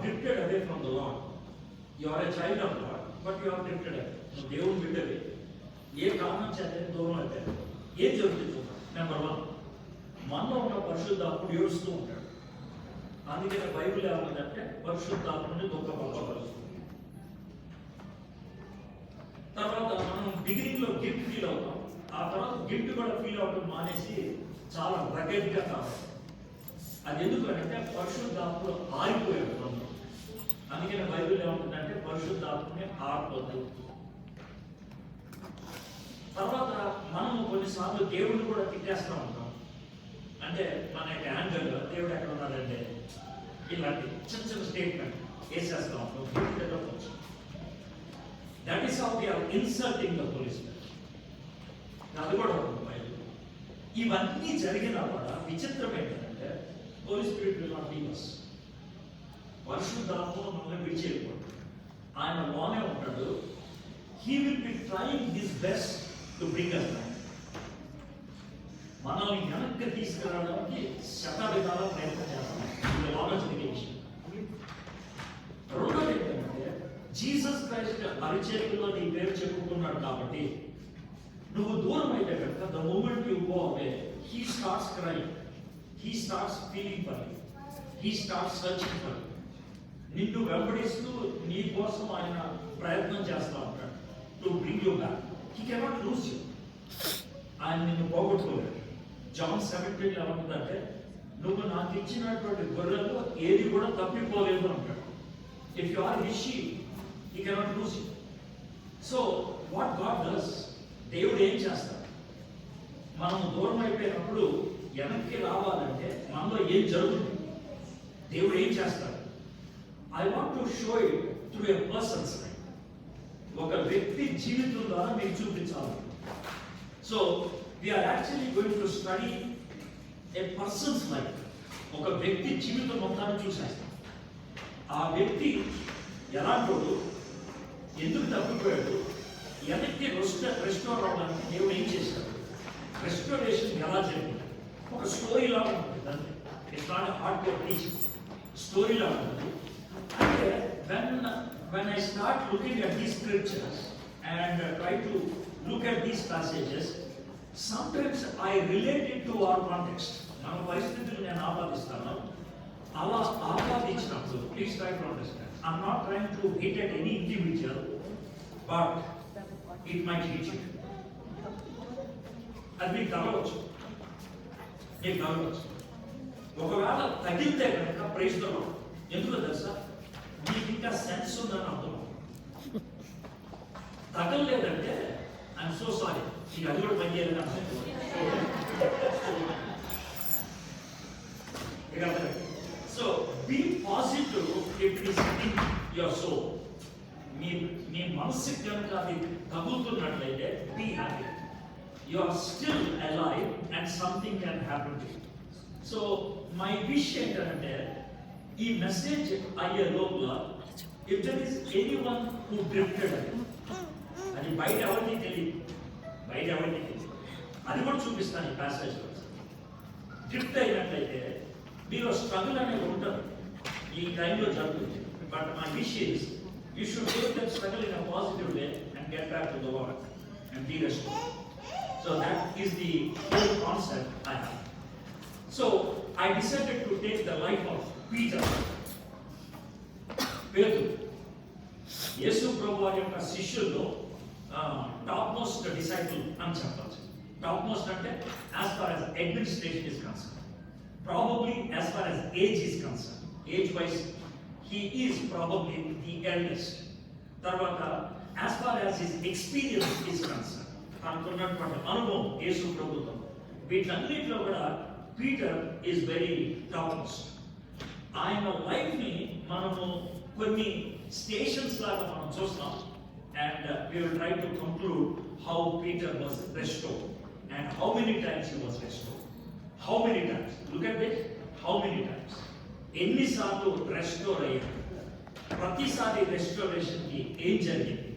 drifted away from the Lord. You are a child of God, but you have drifted away. నువ్వు దేవుని బిడ్డవి, ఏ కారణం చేత దూరం అయిపోయారు? ఏం జరుగుతుంది చూద్దాం. నెంబర్ 1, మనలో ఉన్న పరిశుద్ధాత్ముడు ఏడుస్తూ ఉంటాడు. అందుకనే బైబిల్ ఏమంటే పరిశుద్ధాత్ముడిని దుఃఖపరచబడుతుంది. తర్వాత మనం బిగినింగ్ లో గిల్ట్ ఫీల్ అవుతాం, ఆ తర్వాత గిల్ట్ కూడా ఫీల్ అవడం మానేసి చాలా రగడ్గా కావాలి. అది ఎందుకు అంటే పరిశుద్ధాత్ముడు ఆరిపోయాడు మనలో. అందుకనే బైబిల్ ఏమంటుందంటే పరిశుద్ధాత్మని ఆరిపోద్దు. తర్వాత మనం కొన్నిసార్లు దేవుడిని కూడా తిట్టేస్తూ ఉంటాం. అంటే మన యొక్క యాంగర్ దేవుడు ఎక్కడ ఉన్నాడంటే ఇలాంటి చిన్న చిన్న స్టేట్మెంట్ వేసేస్తా ఉంటాం. That is how we are insulting the Holy Spirit. అది కూడా ఉంటుంది బైబిల్. ఇవన్నీ జరిగినా కూడా విచిత్రం ఏంటంటే Holy Spirit will not leave us. పరిశుద్ధాత్మ మనల్ని విడిచేయకూడదు. ఆయన లోనే ఉంటాడు. He will be trying his best to bring us back. మనల్ని వెనక్కి తీసుకురావడానికి శతవిధాల ప్రయత్నం చేస్తాం. ఇది ఆలోచనకి విషయం. రెండోది ఏంటంటే జీసస్ క్రైస్ట్ పరిచర్యలో నీ పేరు చెప్పుకున్నాడు కాబట్టి నువ్వు దూరం అయితే కనుక the moment you go away he starts crying, he starts feeling for you, he starts searching for you. నిన్ను వెంబడిస్తూ నీ కోసం ఆయన ప్రయత్నం చేస్తా ఉంటాడు to bring you back. He cannot lose you. ఆయన నిన్ను పోగొట్టుకోలేడు. జాన్ 17 ఏమంటుందంటే నువ్వు నాకు ఇచ్చినటువంటి గొర్రెలు ఏది కూడా తప్పిపోలేదు అంటాడు. If you are his sheep he cannot lose you. So what God does, దేవుడు ఏం చేస్తాడు? మనం దూరం అయిపోయినప్పుడు వెనక్కి రావాలంటే మనలో ఏం జరుగుతుంది? దేవుడు ఏం చేస్తాడు? I want to show it through a person's life. ఒక వ్యక్తి జీవితం ద్వారా మీకు చూపించాలి. So we're actually going to study a person's life. ఒక వ్యక్తి జీవితం మొత్తాన్ని చూసేస్తాం. ఆ వ్యక్తి ఎలాంటోడు, ఎందుకు తప్పిపోయాడు, వెనక్కి రెస్టోర్ అవడానికి దేవుడు ఏం చేశాడు, రెస్టోరేషన్ ఎలా జరిగింది, ఒక స్టోరీ లాగా ఉంటుంది. అంటే it's not hard core teaching, story లాగా ఉంటుంది. అంటే when I start looking at these scriptures and try to look at these passages, sometimes I relate it to our context. మన పరిస్థితులు నేను ఆపాదిస్తాను. అలా ఆపాదించినప్పుడు please try to understand. I'm not trying to hit at any individual, but it might hit you. అది మీకు తగలవచ్చు, మీకు తగలవచ్చు. ఒకవేళ తగిలితే కనుక ప్రైజ్ ద లార్డ్. ఎందుకు తెలుసా? మీకు ఇంకా సెన్స్ ఉందని అర్థం. తగలలేదంటే ఐఎమ్ సో సారీ, ఇది అది కూడా పనిచేయాలని అర్థం. So be positive it is in your soul. మీ మనసుకి కనుక అది తగులుతున్నట్లయితే be happy. You are still alive and something can happen to you. So my wish ఏంటంటే ఈ మెసేజ్ అయ్యే లోపల if there is anyone who drifted, అది బయట ఎవరికి తెలియదు, బయట ఎవరికి తెలియదు, అది కూడా చూపిస్తాను ఈ ప్యాసేజ్. డ్రిఫ్ట్ అయినట్లయితే మీరు స్ట్రగుల్ అనేది ఉంటుంది, ఈ టైంలో జరుగుతుంది. But my wish is you should take that struggle in a positive way and get back to the lord and be restored. So that is the whole concept I have. So I decided to take the life of Peter. పేతురు యేసు ప్రభువారి యొక్క శిష్యుల్లో top most disciple అని చెప్పచ్చు. Top most అంటే as far as administration is concern, probably as far as age is concern, age wise he is probably the eldest. తర్వాత as far as his experience is concern, తనకున్నటువంటి అనుభవం యేసు ప్రభుత్వం, వీటన్నిటిలో కూడా Peter is very top most. ఆయన లైఫ్ని మనము కొన్ని స్టేషన్స్ లాగా మనం చూస్తాం. అండ్ we will try to conclude how Peter was restored and how many times he was restored. How many times? Look at this. How many times? ఎన్నిసార్లు restore అయ్యాడు, ప్రతిసారి రెస్టోరేషన్కి ఏం జరిగింది.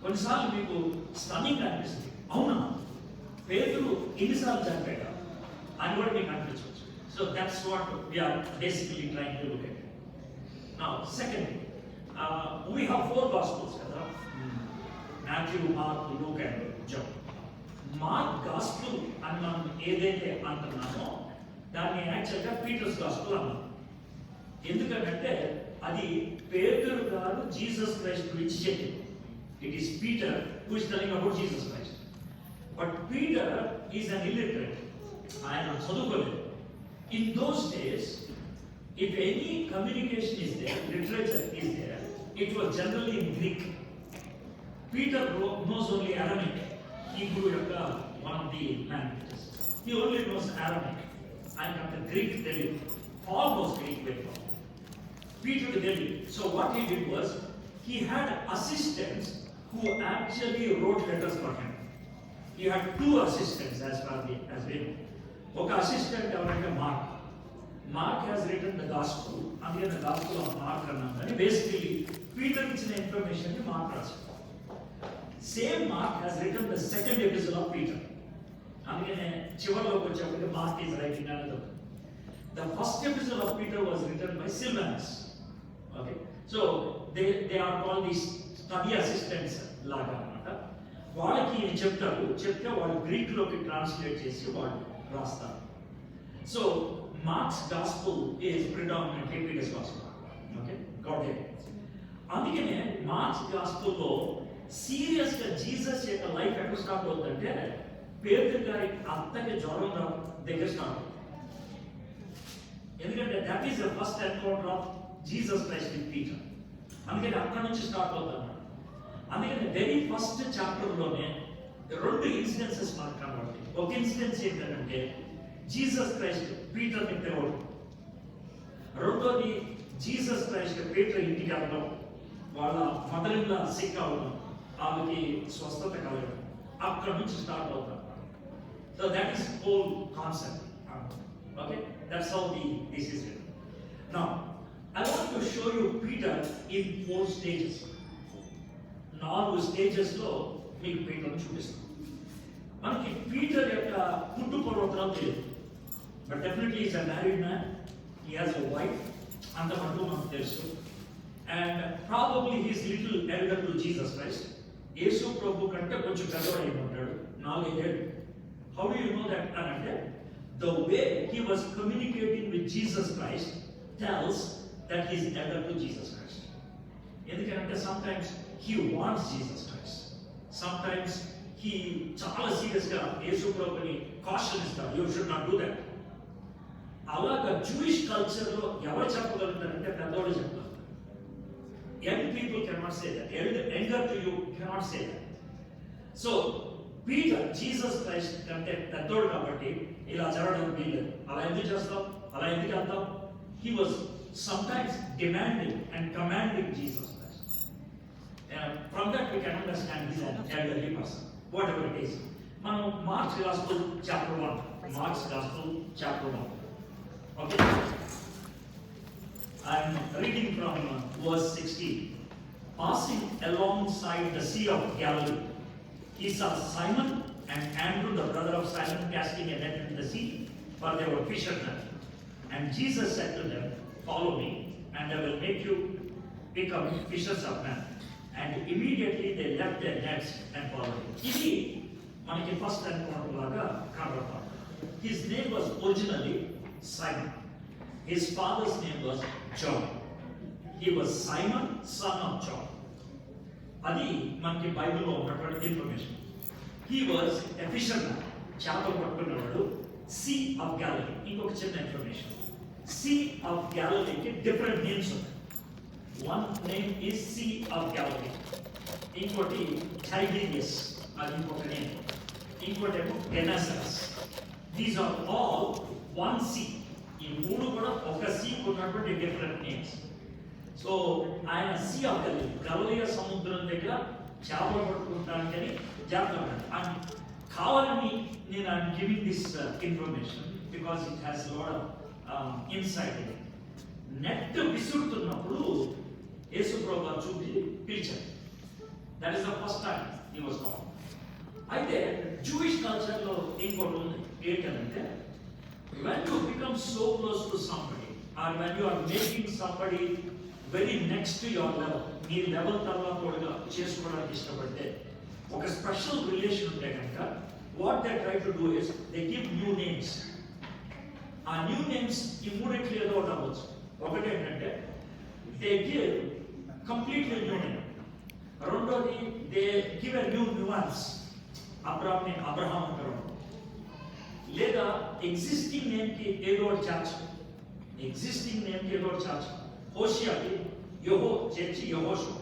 కొన్నిసార్లు మీకు స్టన్నింగ్ అనిపిస్తుంది, అవునా పేతురు ఎన్నిసార్లు చనిపోయాడు అని కూడా మీకు అనిపించవచ్చు. So that's what we're basically trying to look at. Now, secondly, we have 4 Gospels, కదా? Matthew, Mark, Luke and John. Mark gospel అని మనం ఏదైతే అంటున్నామో దాన్ని యాక్చువల్గా పీటర్స్ గాస్పుల్ అన్నాం. ఎందుకంటే అది పేతురు గారు జీసస్ క్రైస్ట్ గురించి చెప్పింది. It is Peter who is telling about Jesus Christ. But Peter is an illiterate, ఆయన చదువుకోలేదు. In those days if any communication is there, literature is there, it was generally in Greek. Peter knows only Aramaic, Hebrew యొక్క one of the languages. He only knows Aramaic. And the Greek తెలియదు. Paul knows Greek very well. Peter తెలియదు. So what he did was, he had assistants who actually wrote letters for him. He had 2 assistants as far as we know. ఒక assistant ఎవరంటే mark. Mark has written the gospel. అందుకే the gospel of Mark అన్నది basically Peter ఇచ్చిన information ని mark రాశాడు. Same Mark has written the second epistle of Peter. అందుకనే చివరిలోకి వచ్చేప్పటికి mark is writing అనేది. The first epistle of Peter was written by Silvanus. Okay, so they are called these study assistants లాగా అన్నమాట. వాళ్ళకి చెప్తే వాళ్ళు గ్రీక్ లోకి ట్రాన్స్లేట్ చేసి వాళ్ళు రాస్తారు. So Mark's gospel is predominantly Peter's gospel. Okay, got it. అందుకనే మార్క్స్ గాస్పుల్ లో సీరియస్ గా జీసస్ యొక్క లైఫ్ ఎక్కడ స్టార్ట్ అవుతుందంటే పేతురు గారి అత్తకి జ్వరం దగ్గర స్టార్ట్ అవుతుంది. ఎందుకంటే that is the first encounter of Jesus Christ with Peter. అందుకని అక్కడ నుంచి స్టార్ట్ అవుతుంది. అందుకని వెరీ ఫస్ట్ చాప్టర్ లోనే 2 ఇన్సిడెన్సెస్ మనకు కనబడతాయి. ఒక ఇన్సిడెన్స్ ఏంటంటే జీసస్ క్రైస్ట్ పీటర్ ని పిలవడం, రెండోది జీసస్ క్రైస్ట్ పీటర్ ఇంటికి వెళ్ళడం, వాళ్ళ మదర్ ఇన్ లా సిక్ అవ్వడం, ఆమెకి స్వస్థత కలగడం, అక్కడ నుంచి స్టార్ట్ అవుతాం. So that is whole concept. Okay, that's how this is return. Now I want to show you Peter in 4 stages. 4 stages లో మీకు పీటర్ చూపిస్తాను. మనకి పీటర్ యొక్క పుట్టు పూర్వోత్తరాలు తెలియదు, but definitely is a married man. He has a wife, అంతవరకు మనకు తెలుసు. And probably he's little elder to Jesus Christ. యేసు ప్రభు కంటే కొంచెం పెద్దవాడు అయి ఉంటాడు, 4 ఏళ్ళు. How do you know that అంటే the way he was communicating with Jesus Christ tells that he is elder to Jesus Christ. ఎందుకంటే sometimes he wants Jesus Christ, sometimes he చాలా సీరియస్ గా యేసు ప్రభుని కాషన్ ఇస్తాడు, you should not do that. అలాగా Jewish culture లో ఎవరు చెప్పగలుగుతారంటే పెద్దవాడు చెప్తారు. Young people cannot say that. Younger to you cannot say that. So Peter, Jesus Christ కంటే పెద్దోడు కాబట్టి ఇలా జరగడం వీల్లేదు. అలా ఎందుకు చేస్తాం, అలా ఎందుకు వెళ్తాం? He was sometimes demanding and commanding Jesus Christ. From that we can understand he's an elderly person, whatever it is. మనం Mark's Gospel chapter 1. Mark's Gospel chapter 1. Okay. I am reading from verse 16. Passing alongside the Sea of Galilee, he saw Simon and Andrew, the brother of Simon, casting a net into the sea, for they were fishermen. And Jesus said to them, "Follow me, and I will make you become fishers of men." And immediately they left their nets and followed him. Idi manaki first encounter laga kanapadam. His name was originally Simon. His father's name was John. He was Simon, son of John. అది మనకి బైబిల్లో ఉన్నటువంటి information. He was a fisherman, చేపలు పట్టుకునేవాడు. Sea of Galilee, ఇంకొక చిన్న information. Sea of Galilee కి different names ఉన్నాయి. One name is Sea of Galilee, ఇంకోటి Tiberias, అది ఇంకొక నేమ్, ఇంకోటి ఏమో Gennesaret. These are all one sea. ఈ 3 కూడా ఒక సీ ఉన్నటువంటి డిఫరెంట్ నేమ్స్. సో ఆయన సీ ఆఫ్ గలిలీ, గలిలయ సముద్రం దగ్గర చేపలు పట్టుకుంటానికి జాగ్రత్త. అండ్ కావాలని నేను I'm giving this information because it has lot of insight in it. Net విసురుతున్నప్పుడు యేసు ప్రభువు చూసి పిలిచారు. That is the first time he was called. అయితే జూయిష్ కల్చర్లో ఇంకోటి ఉంది, ఏంటంటే when you become so close to somebody or when you are making somebody very next your level, మీ లెవెల్ తర్వాత చేసుకోవడానికి ఇష్టపడితే ఒక స్పెషల్ రిలేషన్ ఉంటే కనుక what they try to do is they give new names. ఆ న్యూ నేమ్స్ ఇమ్మీడియట్లీ ఏదో ఒకటి అవ్వచ్చు. ఒకటి ఏంటంటే they give completely new name. రెండోది they give a new nuance. Abraham అంటారు, లేదా ఎగ్జిస్టింగ్ నేమ్కి ఏదో ఒకటి చేర్చు. ఎగ్జిస్టింగ్ నేమ్కి ఏదో ఒకటి చేర్చు. హోషియాకి యెహో చేర్చి యెహోషువ.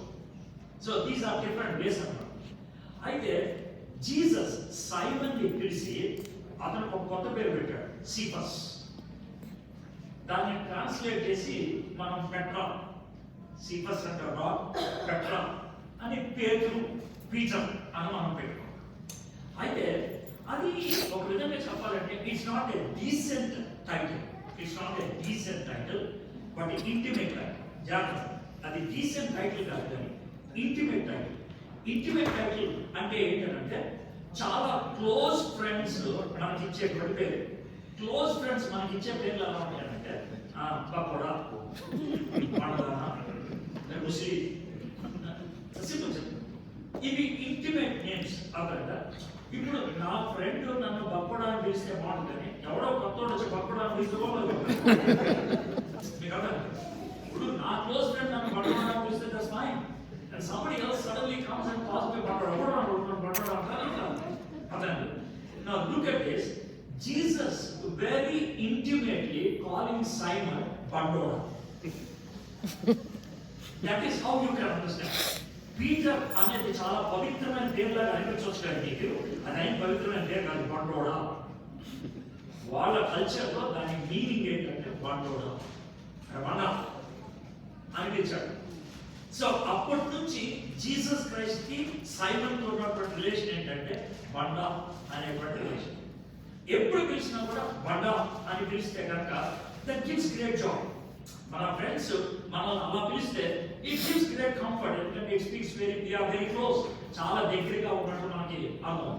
So these are different ways అన్నమాట. అయితే జీసస్ సైమన్ని పిలిచి అతనికి ఒక కొత్త పేరు పెట్టాడు, సీఫస్. దాన్ని ట్రాన్స్లేట్ చేసి మనం పెట్రా, సీఫస్ అంటే రాక్, పెట్రా అని పేతురు, పీటర్ అని మనం పెట్టుకోం. అయితే అది ఒక విధంగా చెప్పాలంటే it's not a decent title. It's not a decent title but intimate title. జాగ్రత్త, అది డీసెంట్ టైటిల్ కాదు కానీ ఇంటిమేట్ టైటిల్. ఇంటిమేట్ టైటిల్ అంటే ఏంటంటే చాలా క్లోజ్ ఫ్రెండ్స్ మనకి ఇచ్చేటువంటి పేరు. క్లోజ్ ఫ్రెండ్స్ మనకి ఇచ్చే పేర్లు ఎలా ఉంటాయంటే పకోడా, ముస్లి, సింపుల్ చెప్పు. ఇవి ఇంటిమేట్ నేమ్స్ అక్కడ. ఇప్పుడు నా ఫ్రెండ్ నన్ను బప్పడా అని పిలిస్తే బాగుంటుంది, ఎవడో కొత్తోడు వచ్చి బప్పడా అని పిలుచుకోవాలి. మీకు అర్థం? ఇప్పుడు నా క్లోజ్ ఫ్రెండ్ నన్ను బప్పడా అని పిలిస్తే that's fine. And somebody else suddenly comes and calls me Bappada. Now look at this. Jesus very intimately calling Simon Bandora. That is how you can understand. Peter అనేది చాలా పవిత్రమైన పేరులాగా అనిపించవచ్చు కానీ మీకు అదేం పవిత్రమైన పేరు కాదు, బండోడా. వాళ్ళ కల్చర్లో దాని మీనింగ్ ఏంటంటే బండోడా, బండ అనిపించాడు. సో అప్పటి నుంచి జీసస్ క్రైస్ట్ కి సైమన్ తో ఉన్నటువంటి రిలేషన్ ఏంటంటే బండ అనేటువంటి రిలేషన్. ఎప్పుడు పిలిచినా కూడా బండ అని పిలిస్తే కనుక దట్ గివ్స్ గ్రేట్ జాయ్. మన ఫ్రెండ్స్ మనల్ని అలా పిలిస్తే ఇట్ గివ్స్ గ్రేట్ కంఫర్ట్. ఎందుకంటే it speaks we are very close, చాలా దగ్గరగా ఉన్నట్టు మనకి అర్థం.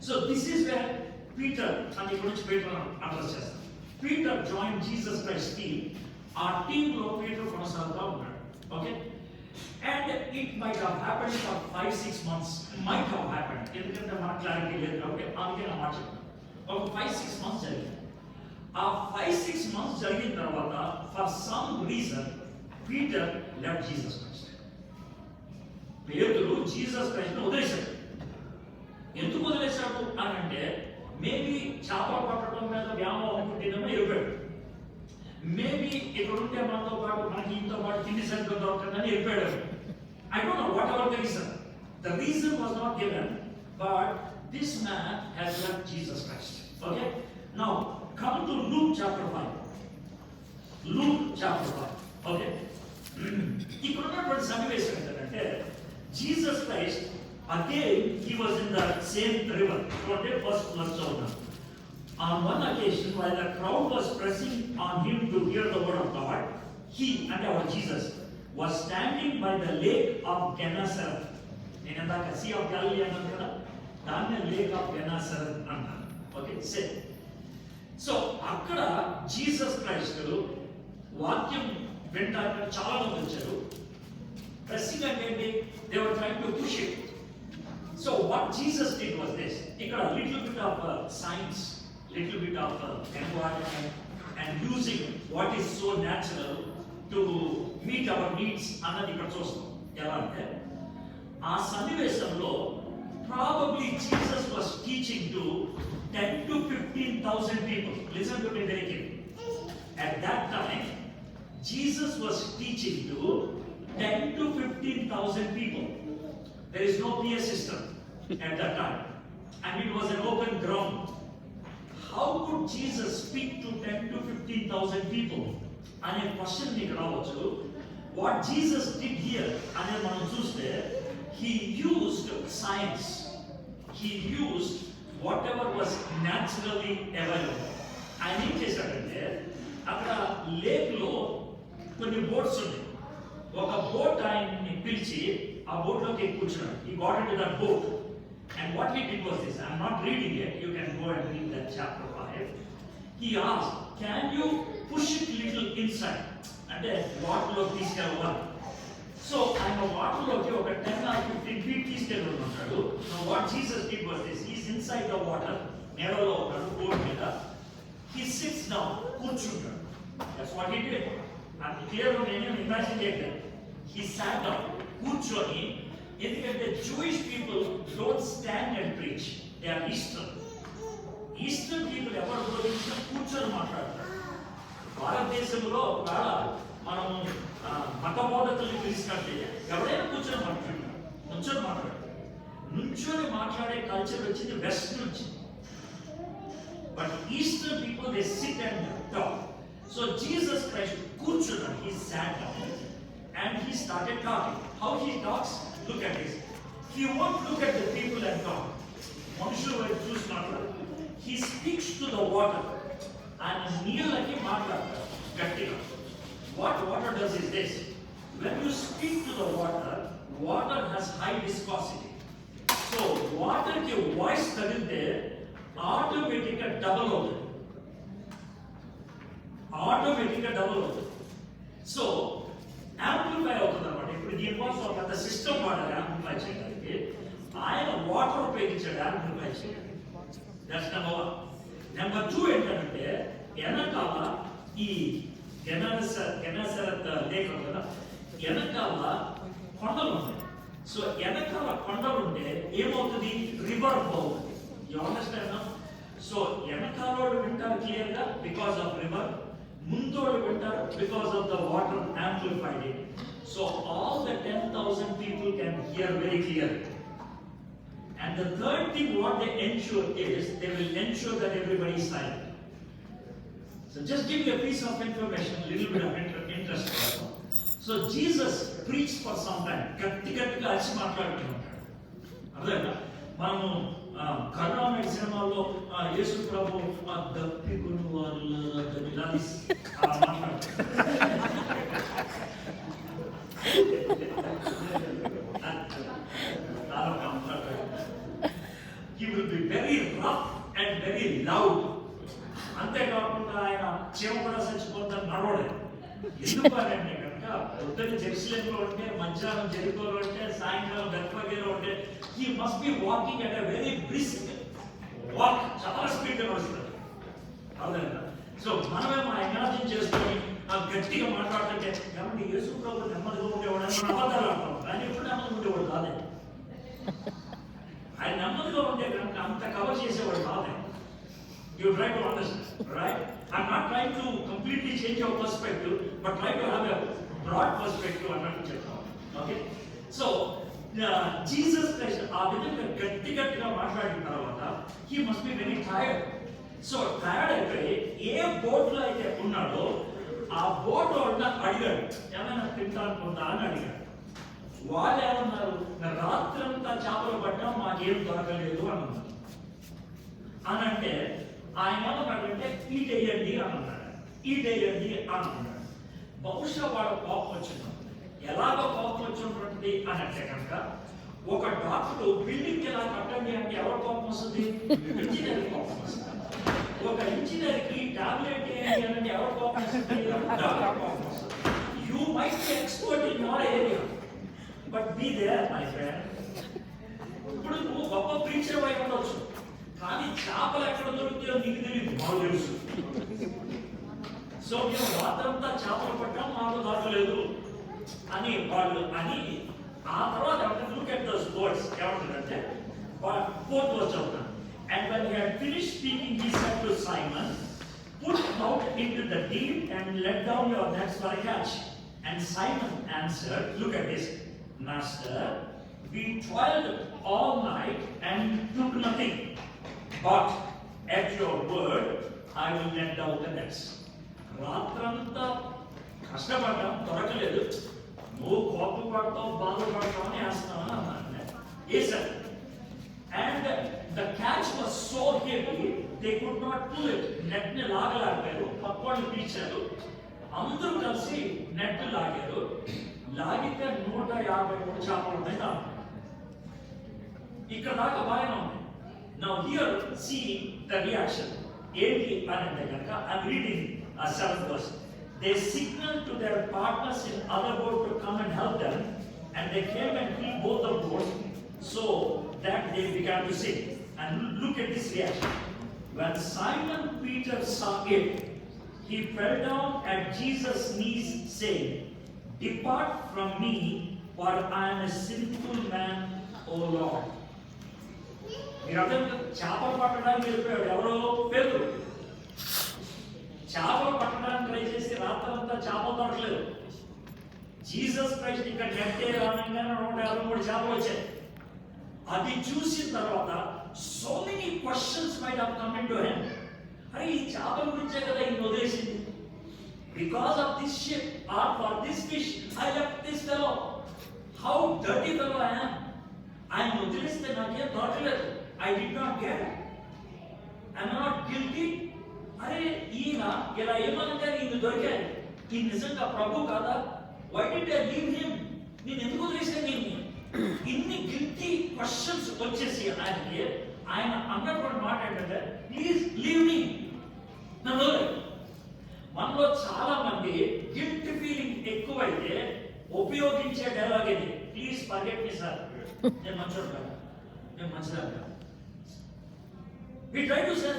So this is where Peter అని గురించి పీటర్ అడ్రస్ చేస్తాం. Peter join Jesus Christ team. ఆ టీమ్ లో పీటర్ కొనసాగుతూ ఉన్నాడు. Okay, and it might have happened for 5-6 months. Might have happened ఎందుకంటే మన క్లారిటీ లేదు కాబట్టి అందుకే నా మాట చెప్తాను. ఒక 5-6 months జరిగింది. ఆ 5-6 months జరిగిన తర్వాత for some reason Peter left Jesus Christ. పేతురు జీసస్ క్రైస్ట్ వదిలేశాడు. ఎందుకు వదిలేశాడు అని అంటే మేబీ చేపలు పట్టడం మీద వ్యామోహం పుట్టిందేమో వెళ్ళిపోయాడు. మేబీ ఇక్కడ ఉంటే మనతో పాటు మనకి ఇంతో పాటు తిండి సరిగ్గా దొరకదని వెళ్ళిపోయాడు. I don't know whatever the reason. The reason was not given, but this man has left Jesus Christ. Okay? Now, come to Luke chapter 5. Luke chapter 5. Okay? ఇక్కడ ఉన్నటువంటి సన్నివేశం ఏంటంటే Jesus Christ again he was in the same river. First chapter. On one occasion, while the crowd was pressing on him to hear the word of God, he, and our Jesus, was standing by the lake of Gennesaret. Nenandaka Sea of Galilee anantara, danne lake of Gennesaret anna. Okay, say. So akkada Jesus Christ వాక్యం వింటానికి చాలా మంది వచ్చారు. pressing అంటే they were trying to push it. So what Jesus did was this. Ikkada little bit of science, little bit of environment and using what is so natural to meet our needs అన్నది ఇక్కడ చూస్తాం. ఎలా అంటే ఆ సన్నివేశంలో probably Jesus was teaching to 10 to 15,000 people. Listen to me very carefully. At that time Jesus was teaching to 10 to 15,000 people. There is no PA system at that time and it was an open ground. How could Jesus speak to 10 to 15,000 people? అనే question మీకు రావచ్చు. What Jesus did here అనే మనం చూస్తే he used science. He used whatever was naturally available. ఆయన ఏం చేశాడంటే అక్కడ లేక్ లో కొన్ని బోట్స్ ఉన్నాయి. ఒక బోట్ ఆయన్ని పిలిచి ఆ బోట్ లోకి కూర్చున్నాడు. He got into that boat and what he did was this. I'm not reading it. You can go and read that chapter 5. He asked, can you push it little inside? అంటే వాటర్లో తీసుకెళ్ళవాలి. So ఆయన వాటర్లోకి ఒక 10 or 15 feet తీసుకెళ్ళుంటాడు. What Jesus did was this, he's inside the water, నీళ్ళలో ఉన్నాడు, boat మీద. He sits down, కూర్చుంటాడు. That's what he did. నాకు క్లియర్గా నేను ఇమాజిన్ చేయగలను. హీ సాట్ డౌన్, కూర్చొని, ఎందుకంటే Jewish people don't stand and preach, they are eastern. Eastern people ఎవరు బోధించినా కూర్చొని మాట్లాడతారు. భారతదేశంలో ఒకవేళ మనం మత బోధకుల్ని పిలిచినట్టే ఎవరైనా కూర్చొని మాట్లాడతారు, నుంచొని మాట్లాడతారు. నుంచొని మాట్లాడే కల్చర్ వచ్చింది వెస్ట్ నుంచి. But eastern people they sit and talk. So Jesus Christ కూర్చున్నాడు. He sat down and he started talking. How he talks? Look at this. He won't look at the people and talk. మనుషులు వైపు చూసి మాట్లాడు. He speaks to the water. ఆయన నీళ్ళకి మాట్లాడతాడు గట్టిగా. What water does is this. When you speak to the water, water has high viscosity. So water ki voice తగిలితే ఆటోమేటిక్గా డబుల్ అవుతుంది. ఆటోమేటిక్గా డబుల్ అవుతుంది. సో యాంప్లిఫై అవుతుంది అనమాట. ఇప్పుడు దీనికోసం ఒక పెద్ద సిస్టమ్ వాడారు యాంప్లిఫై చేయడానికి. ఆయన వాటర్ ఉపయోగించాడు యాంప్లిఫై చేయడానికి. That's number 1. నెంబర్ 2 ఏంటంటే వెనకాల ఈ గెనసరత్ లేక్ ఉంది కదా, వెనకాల కొండలు ఉంటాయి. సో వెనకాల కొండలు ఉంటే ఏమవుతుంది, రివర్ అవుతుంది. You understand? సో వెనకాల వింటారు క్లియర్గా బికాస్ ఆఫ్ రివర్, ముందోడు వింటారు because of the water amplified it. So all the 10,000 people can hear very clearly. And the third thing what they ensure is they will ensure that everybody is silent. So just give you a piece of information, a little bit of interest. So Jesus preached for some time. గట్టిగా అరిచి మాట్లాడుతూ ఉంటాడు. అర్థమైందా? మనము కరుణామయ సినిమాలో యేసు ప్రభు దప్పికుని వారు మాట్లాడతారు. He will be very rough and very loud. అంతేకాకుండా ఆయన చీమ కూడా చచ్చిపోతాను నడవలేదు. ఎందుకు అని అంటే కనుక పొద్దున్న జెరూసలేంలో ఉంటే, మధ్యాహ్నం జెరికోలో ఉంటే, సాయంకాలం బెత్లహేములో ఉంటే, he must be walking at a very brisk walk. చాలా స్పీడ్గా నడుస్తుంది. అవునండి. సో మనమేమో ఇమాజిన్ చేసుకొని గట్టిగా మాట్లాడుతుంటే కాబట్టి యేసు ప్రభు నెమ్మదిగా ఉండేవాడు అని మనం అబద్ధాలు అంటాం. కానీ ఎప్పుడు నెమ్మదిగా ఉండేవాడు కాదే. ఆయన నెమ్మదిగా ఉంటే కనుక అంత కవర్ చేసేవాడు కాదే. You try to understand, right? I'm not trying to completely change your perspective, but try to have a broad perspective అన్నట్టు చెప్తాను. Okay? So, Jesus Christ ఆ విధంగా గట్టిగా మాట్లాడిన తర్వాత he must be very tired. So tired అయిపోయి ఏ బోట్లో అయితే ఉన్నాడో ఆ బోట్ వాళ్ళ అడిగాడు, ఏమైనా తింటాను ఉందా అని అడిగాడు. వాళ్ళు ఏమన్నారు, రాత్రంతా చేపలు పడ్డాం మాకేం దొరకలేదు అని అన్నారు. అని అంటే ఆయన ఏమన్నాడంటే ఈట్ వేయండి అని అన్నాడు. ఈట్ వేయండి అని అన్నాడు. బహుశా వాళ్ళ కోపం వచ్చింది. ఎలాగో కోపం వచ్చినటువంటిది అని అంటే కనుక ఒక డాక్టర్ బిల్డింగ్ ఎలా కట్టండి అంటే ఎవరు కోపం వస్తుంది, ఇంజనీర్ కోపం వస్తుంది. ఒక ఇంజనీర్ కి టాబ్లెట్ ఏంటి అంటే ఎవరు కోపం వస్తుంది, డాక్టర్ కోపం వస్తుంది. You might be expert in your area but be there my friend. ఇప్పుడు నువ్వు గొప్ప ప్రీచర్ అయి ఉండొచ్చు, కానీ చేపలు ఎక్కడ దొరుకుతాయో నీకు తెలియదు, మాకు తెలుసు. సో మేము రాత్రంతా చేపలు పట్టాం మాకు దొరకలేదు అని వాళ్ళు అని ఆ తర్వాత లుక్ ఎట్ దోస్ వర్డ్స్ ఏమంటారంటే 4th verse చదువుతాను. And when he had finished speaking, he said to Simon, put out into the deep and let down your nets for a catch. And Simon answered, look at this, Master, we toiled all night and took nothing, but at your word I will let down the nets. రాత్రంతా కష్టపడ్డాం దొరకలేదు, నువ్వు కోపం పడతావు బాధపడతావు అని వేస్తావని అన్నాడు. వేశాడు. And the catch was so heavy they could not pull it. Net ని లాగలేకపోయారు. పక్కోళ్ళు పిలిచారు, అందరూ కలిసి నెట్ లాగారు. లాగితే 153 చేపలు ఉన్నాయి. ఇక్కడ దాకా బాగానే ఉంది. Now here see the reaction. ఏంటి అని అంటే కనుక I'm reading 7th verse. They signaled to their partners in other boat to come and help them, And they came and killed both the goats, so that they began to sing. And look at this reaction. When Simon Peter saw it, he fell down at Jesus' knees, saying, "Depart from me, for I am a sinful man, O Lord." మీరందరూ చేపలు పట్టడానికి వెళ్ళిపోయాడు ఎవరో పేతురు. చేపలు పట్టడానికి try చేసి రాత్రంతా చేపలు దొరకలేదు. జీసస్ క్రైస్ట్ ఇక్కడ నెట్టే రానంగానే 153 చేపలు వచ్చాయి. అది చూసిన తర్వాత so many questions might have come into him. అరే ఈ చేపల గురించే కదా ఈయన వదిలేసింది. Because of this ship or for this fish I left this fellow. How dirty fellow I am. ఆయన వదిలేస్తే నాకేం దొరకలేదు. I did not get. I'm not guilty. అరే ఈయన ఇలా ఏమంటే ఈయన దొరికాడు. ఈ నిజంగా ప్రభు కాదా? Why did I leave him? నేను ఎందుకు వదిలేసాను దీన్ని? ఇన్ని గిల్టీ క్వశ్చన్స్ వచ్చేసి ఆయనకి ఆయన అన్నటువంటి మాట ఏంటంటే, ప్లీజ్ లీవ్ మీ, నన్ను వదిలేయ్. మనలో చాలా మంది గిల్ట్ ఫీలింగ్ ఎక్కువైతే ఉపయోగించే డైలాగ్ ఇది, ప్లీజ్ ఫర్గెట్ మీ సార్, నేను మంచోడు కాదు, నేను మంచిదాన్ని కాదు. We try to say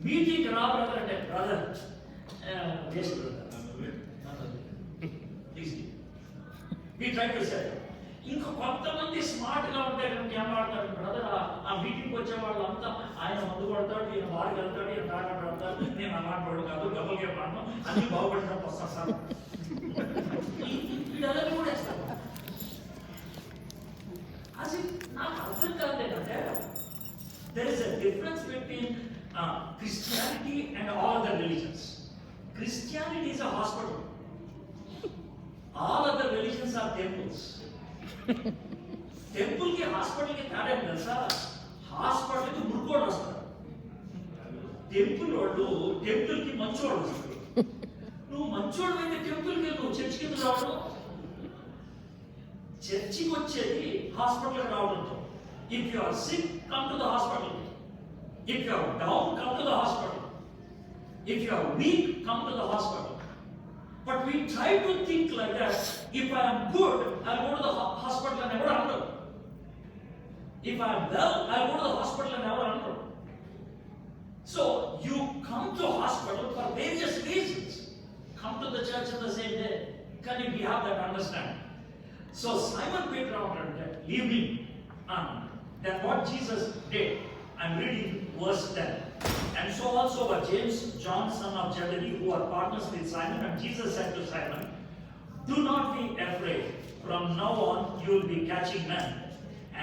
meeting రా బ్రదర్ అంటే, brother waste brother please. We try to say. ఇంకా కొంతమంది స్మార్ట్ గా ఉంటే కనుక ఏం వాడతారు, బ్రదర్ ఆ మీటింగ్ వచ్చే వాళ్ళు అంతా ఆయన ముందు పడతాడు, ఈయన వాడికి వెళ్తాడు, ఈయన తాగా పడతాడు, నేను అలాంటి వాడు కాదు, డబ్బులు గేమ్ ఆడను, అన్ని బాగుపడినప్పుడు వస్తాను సార్. వీళ్ళని కూడా వేస్తారు. అది నాకు అర్థం కాదు ఏంటంటే, there is a difference between Christianity and all other religions. Christianity is a hospital. All other religions are temples. Temple కి హాస్పిటల్ కి తేడా తెలుసా? హాస్పిటల్ కి మురుకోడు వస్తారు, టెంపుల్ వాళ్ళు టెంపుల్ కి మంచోడు వస్తారు. నువ్వు మంచోడు అయితే టెంపుల్ కి నువ్వు చర్చికి ఎందుకు రావడం? చర్చికి వచ్చేది హాస్పిటల్కి రావడంతో. If you are sick, come to the hospital. If you are down, come to the hospital. If you are weak, come to the hospital. But we try to think like that. If I am good, I'll go to the hospital and never under. If I am well, I'll go to the hospital and never under. So you come to hospital for various reasons. Come to the church on the same day. Can we have that understanding? So Simon Peter said, "Leave me." Then what Jesus did? I'm reading verse 10. And so also were James, John, son of Zebedee, who are partners with Simon. And Jesus said to Simon, "Do not be afraid. From now on you will be catching men."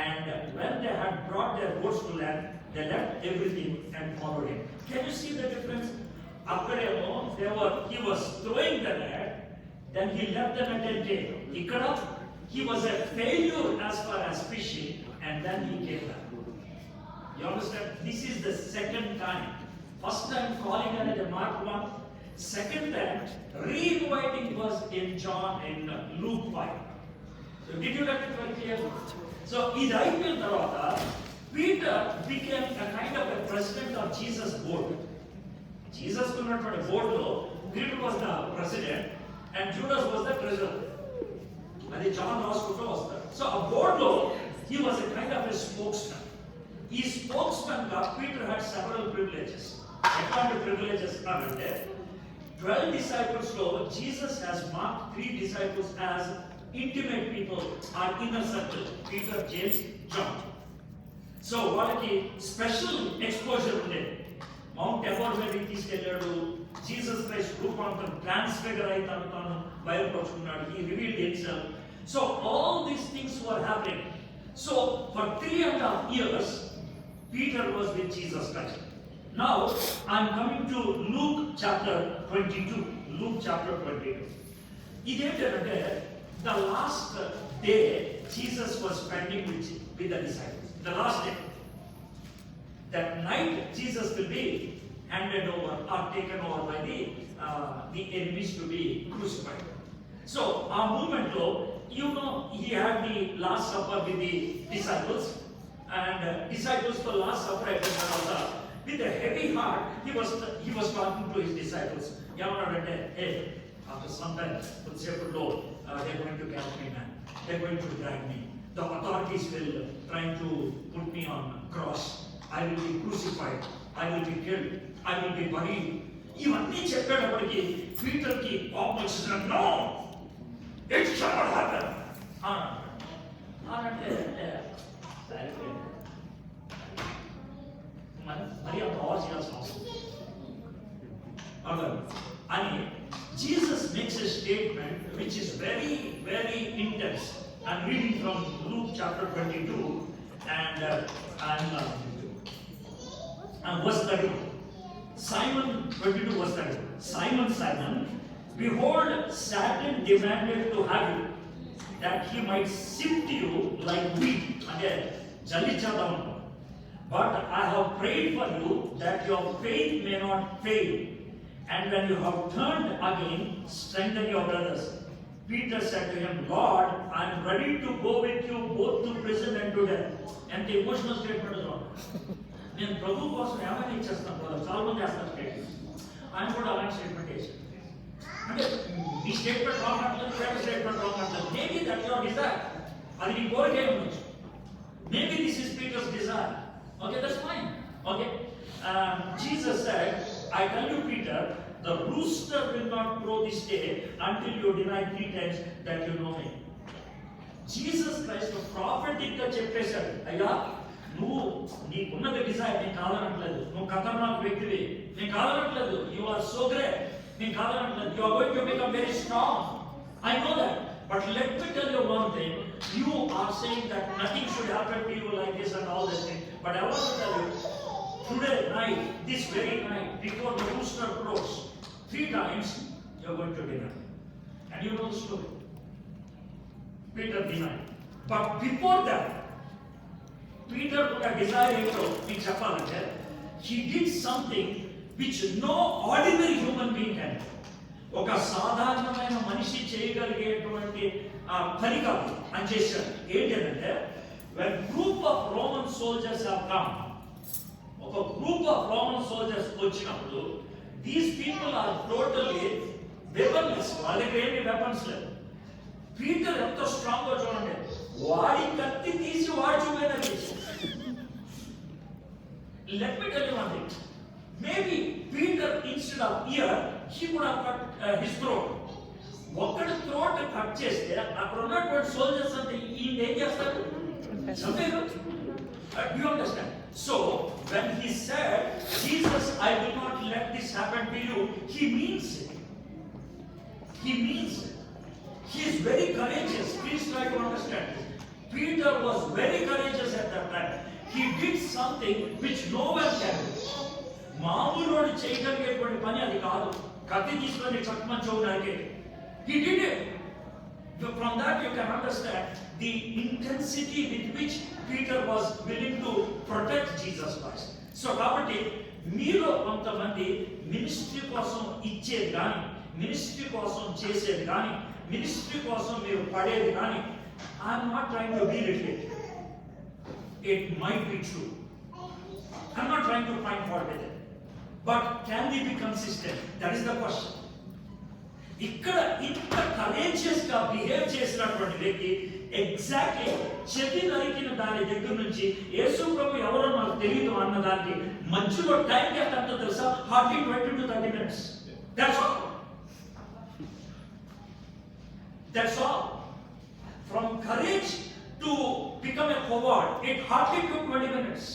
And when they had brought their boats to land, they left everything and followed him. Can you see the difference? He was throwing the net, then he left them at 10 Ikkada, he was a failure as far as fishing, and then he came back. You understand? This is the second time. First time calling her at Mark 1. Second time re-inviting was in Luke 5. So did you get it very clear? So in Ayipil Tarvata, Peter became a kind of a president of Jesus' board. Jesus could not put a board though. Peter was the president and Judas was the treasurer. And John Roscoe was there. So a board though, he was a kind of a spokesman. ఈ spokesmen గా Peter had several privileges. ఎట్లాంటి privileges అంటే 12 disciples లో Jesus has marked 3 disciples as intimate people or inner circle, Peter, James, John. So వాళ్ళకి special exposure ఉండేది. Mount ever మీద తీసుకెళ్ళాడు, Jesus Christ రూపాంతరం ట్రాన్స్ఫిగర్ అయి తాను బయలుపరుచుకున్నాడు, he revealed himself. So all these things were happening. So for 3.5 years Peter was with Jesus Christ. Now I am coming to Luke chapter 22. Luke chapter 22. Identante the last day Jesus was spending with the disciples. The last day. That night Jesus will be handed over or taken over by the enemies to be crucified. So our movement though, he had the last supper with the disciples. And disciples for last supper with a heavy heart he was talking to his disciples. Hey, after some time, they're going to catch me, man. They're going to drag me. The authorities will trying to put me on cross. I will be crucified. I will be killed. I will be buried. ఇవన్నీ చెప్పేటప్పటికి పీటర్కి కోపం వచ్చిన no it shall not happen అంటే మరి అంత are చేయాల్సిన అవసరం అని Jesus makes a statement which is very, very intense. I'm reading from Luke chapter 22 and verse 30. Simon 22 verse 30. Simon, Simon, behold, Satan demanded to have you, that he might sift you like wheat. Again, Jalichadam. But I have prayed for you that your faith may not fail. And when you have turned again, strengthen your brothers. Peter said to him, Lord, I am ready to go with you both to prison and to death. And the emotional statement is on. నేను ప్రభు కోసం ఏమైనా ఇచ్చేస్తాను brother, చాలా మంది చేస్తారు statement. ఆయన కూడా అలాంటి స్టేట్మెంట్ చేశారు. అంటే ఈ స్టేట్మెంట్ రాంగ్ అంటలేదు, ప్రేమ స్టేట్మెంట్ రాంగ్ అంటలేదు. మేబీ దట్ యువర్ డిజైర్, అది నీ కోరికే ఉండొచ్చు. Maybe this is Peter's desire. Okay, that's fine. Okay, Jesus said, I tell you, Peter, the rooster will not crow this day until you deny 3 times that you know me. Jesus Christ prophetic గా చెప్పేశాడు, అయ్యా నువ్వు నీకున్నది Dzire, నేను కాదనట్లేదు, నువ్వు ఖతర్నాక్ వ్యక్తివి, నేను కాదనట్లేదు, యు ఆర్ సో గ్రేట్, నేను కాదనట్లేదు, you are going to become very strong, I know that. But let me tell you one thing, you are saying that nothing should happen to you like this and all this thing, but I want to tell you, today night, this very night, before the rooster crows, 3 times you are going to deny. And you know the story. Peter denied. But before that, Peter could have desired in Chapalante. He did something which no ordinary human being can do. ఒక సాధారణమైన మనిషి చేయగలిగేటువంటి పని కాదు అని చేశాడు. ఏంటంటే, when group of Roman soldiers have come, ఒక group of Roman soldiers వచ్చినప్పుడు, దీస్ పీపుల్ ఆర్ టోటల్లీ వెపన్లెస్, వాళ్ళ దగ్గర ఏమి వెపన్స్ లేదు. పీటర్ ఎంత స్ట్రాంగ్ గా చూడండి, వాడి కత్తి తీసి వాడి చూపేదా తీసి. Let me tell you one thing, maybe Peter instead of ear he would have cut his throat. ఒక్కడి థ్రోట్ కట్ చేస్తే అక్కడ ఉన్నటువంటి సోల్జర్స్ అంటే ఈయన ఏం చేస్తారు, చంపేరు. Do you understand? So, when he said, Jesus, I will not let this happen to you, he means it. He means it. He is very courageous. Please try to understand. Peter was very courageous at that time. He did something which no one can do. మామూలుడు చేయగలిగేటువంటి పని అది కాదు. కత్తి తీసుకొని చక్కమని చూడడానికి. He did it. From that you can understand the intensity with which Peter was willing to protect Jesus Christ. So కాబట్టి మీలో కొంతమంది ministry కోసం ఇచ్చేది కానీ, మినిస్ట్రీ కోసం చేసేది కానీ, మినిస్ట్రీ కోసం మీరు పడేది కానీ, I'm not trying to belittle it. It might be true. I'm not trying to find fault with it. But can we be consistent? That is the question. ఇక్కడ ఇంత కరేజియస్ గా బిహేవ్ చేసినటువంటి వ్యక్తి ఎగ్జాక్ట్లీ చెవి నరికిన దాని దగ్గర నుంచి యేసు ప్రభు ఎవరో నాకు తెలియదు అన్న దానికి మధ్యలో టైం ఎంత అంటో తెలుసా, hardly 20 to 30 minutes. That's all. That's all. From courage to become a coward, it hardly took 20 minutes.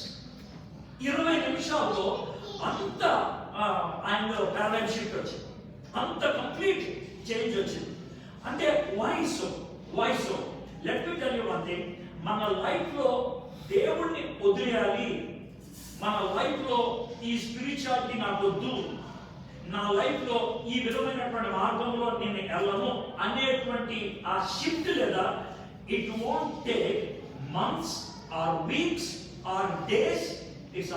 20 నిమిషాల్లో అంత ఆయనలో పారాడైమ్ షిఫ్ట్ వచ్చింది, అంత కంప్లీట్ చేంజ్ వచ్చింది. అంటే why so? Let me tell you one thing, మన లైఫ్ లో దేవుణ్ణి వదిలేయాలి, మన లైఫ్ లో ఈ స్పిరిచువాలిటీ నాకు వద్దు, నా లైఫ్ లో ఈ విధమైనటువంటి మార్గంలో నేను వెళ్ళను అనేటువంటి ఆ షిఫ్ట్ లేదా, it won't take months or weeks or days, it's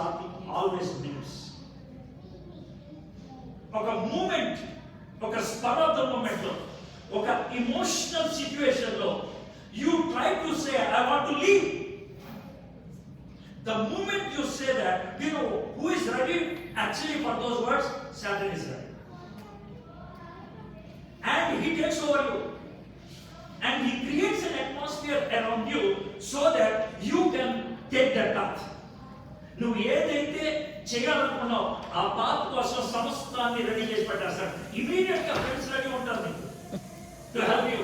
always minutes. ఒక మూమెంట్, ఒక స్పర్ ఆఫ్ ద మూమెంట్ లో, ఒక ఇమోషనల్ సిచ్యువేషన్ లో you try to say I want to leave. The moment you say that, you know who is ready actually for those words? Satan is ready, and he takes over you. and he creates an atmosphere around you so that you can take that path. నువ్వు ఏదైతే చేయాలనుకున్నావు ఆ path కోసం సమస్తాన్ని ready చేసి పెట్టేస్తాడు. Immediate గా friends ready ఉంటారు నీకు టు హెల్ప్ యూ.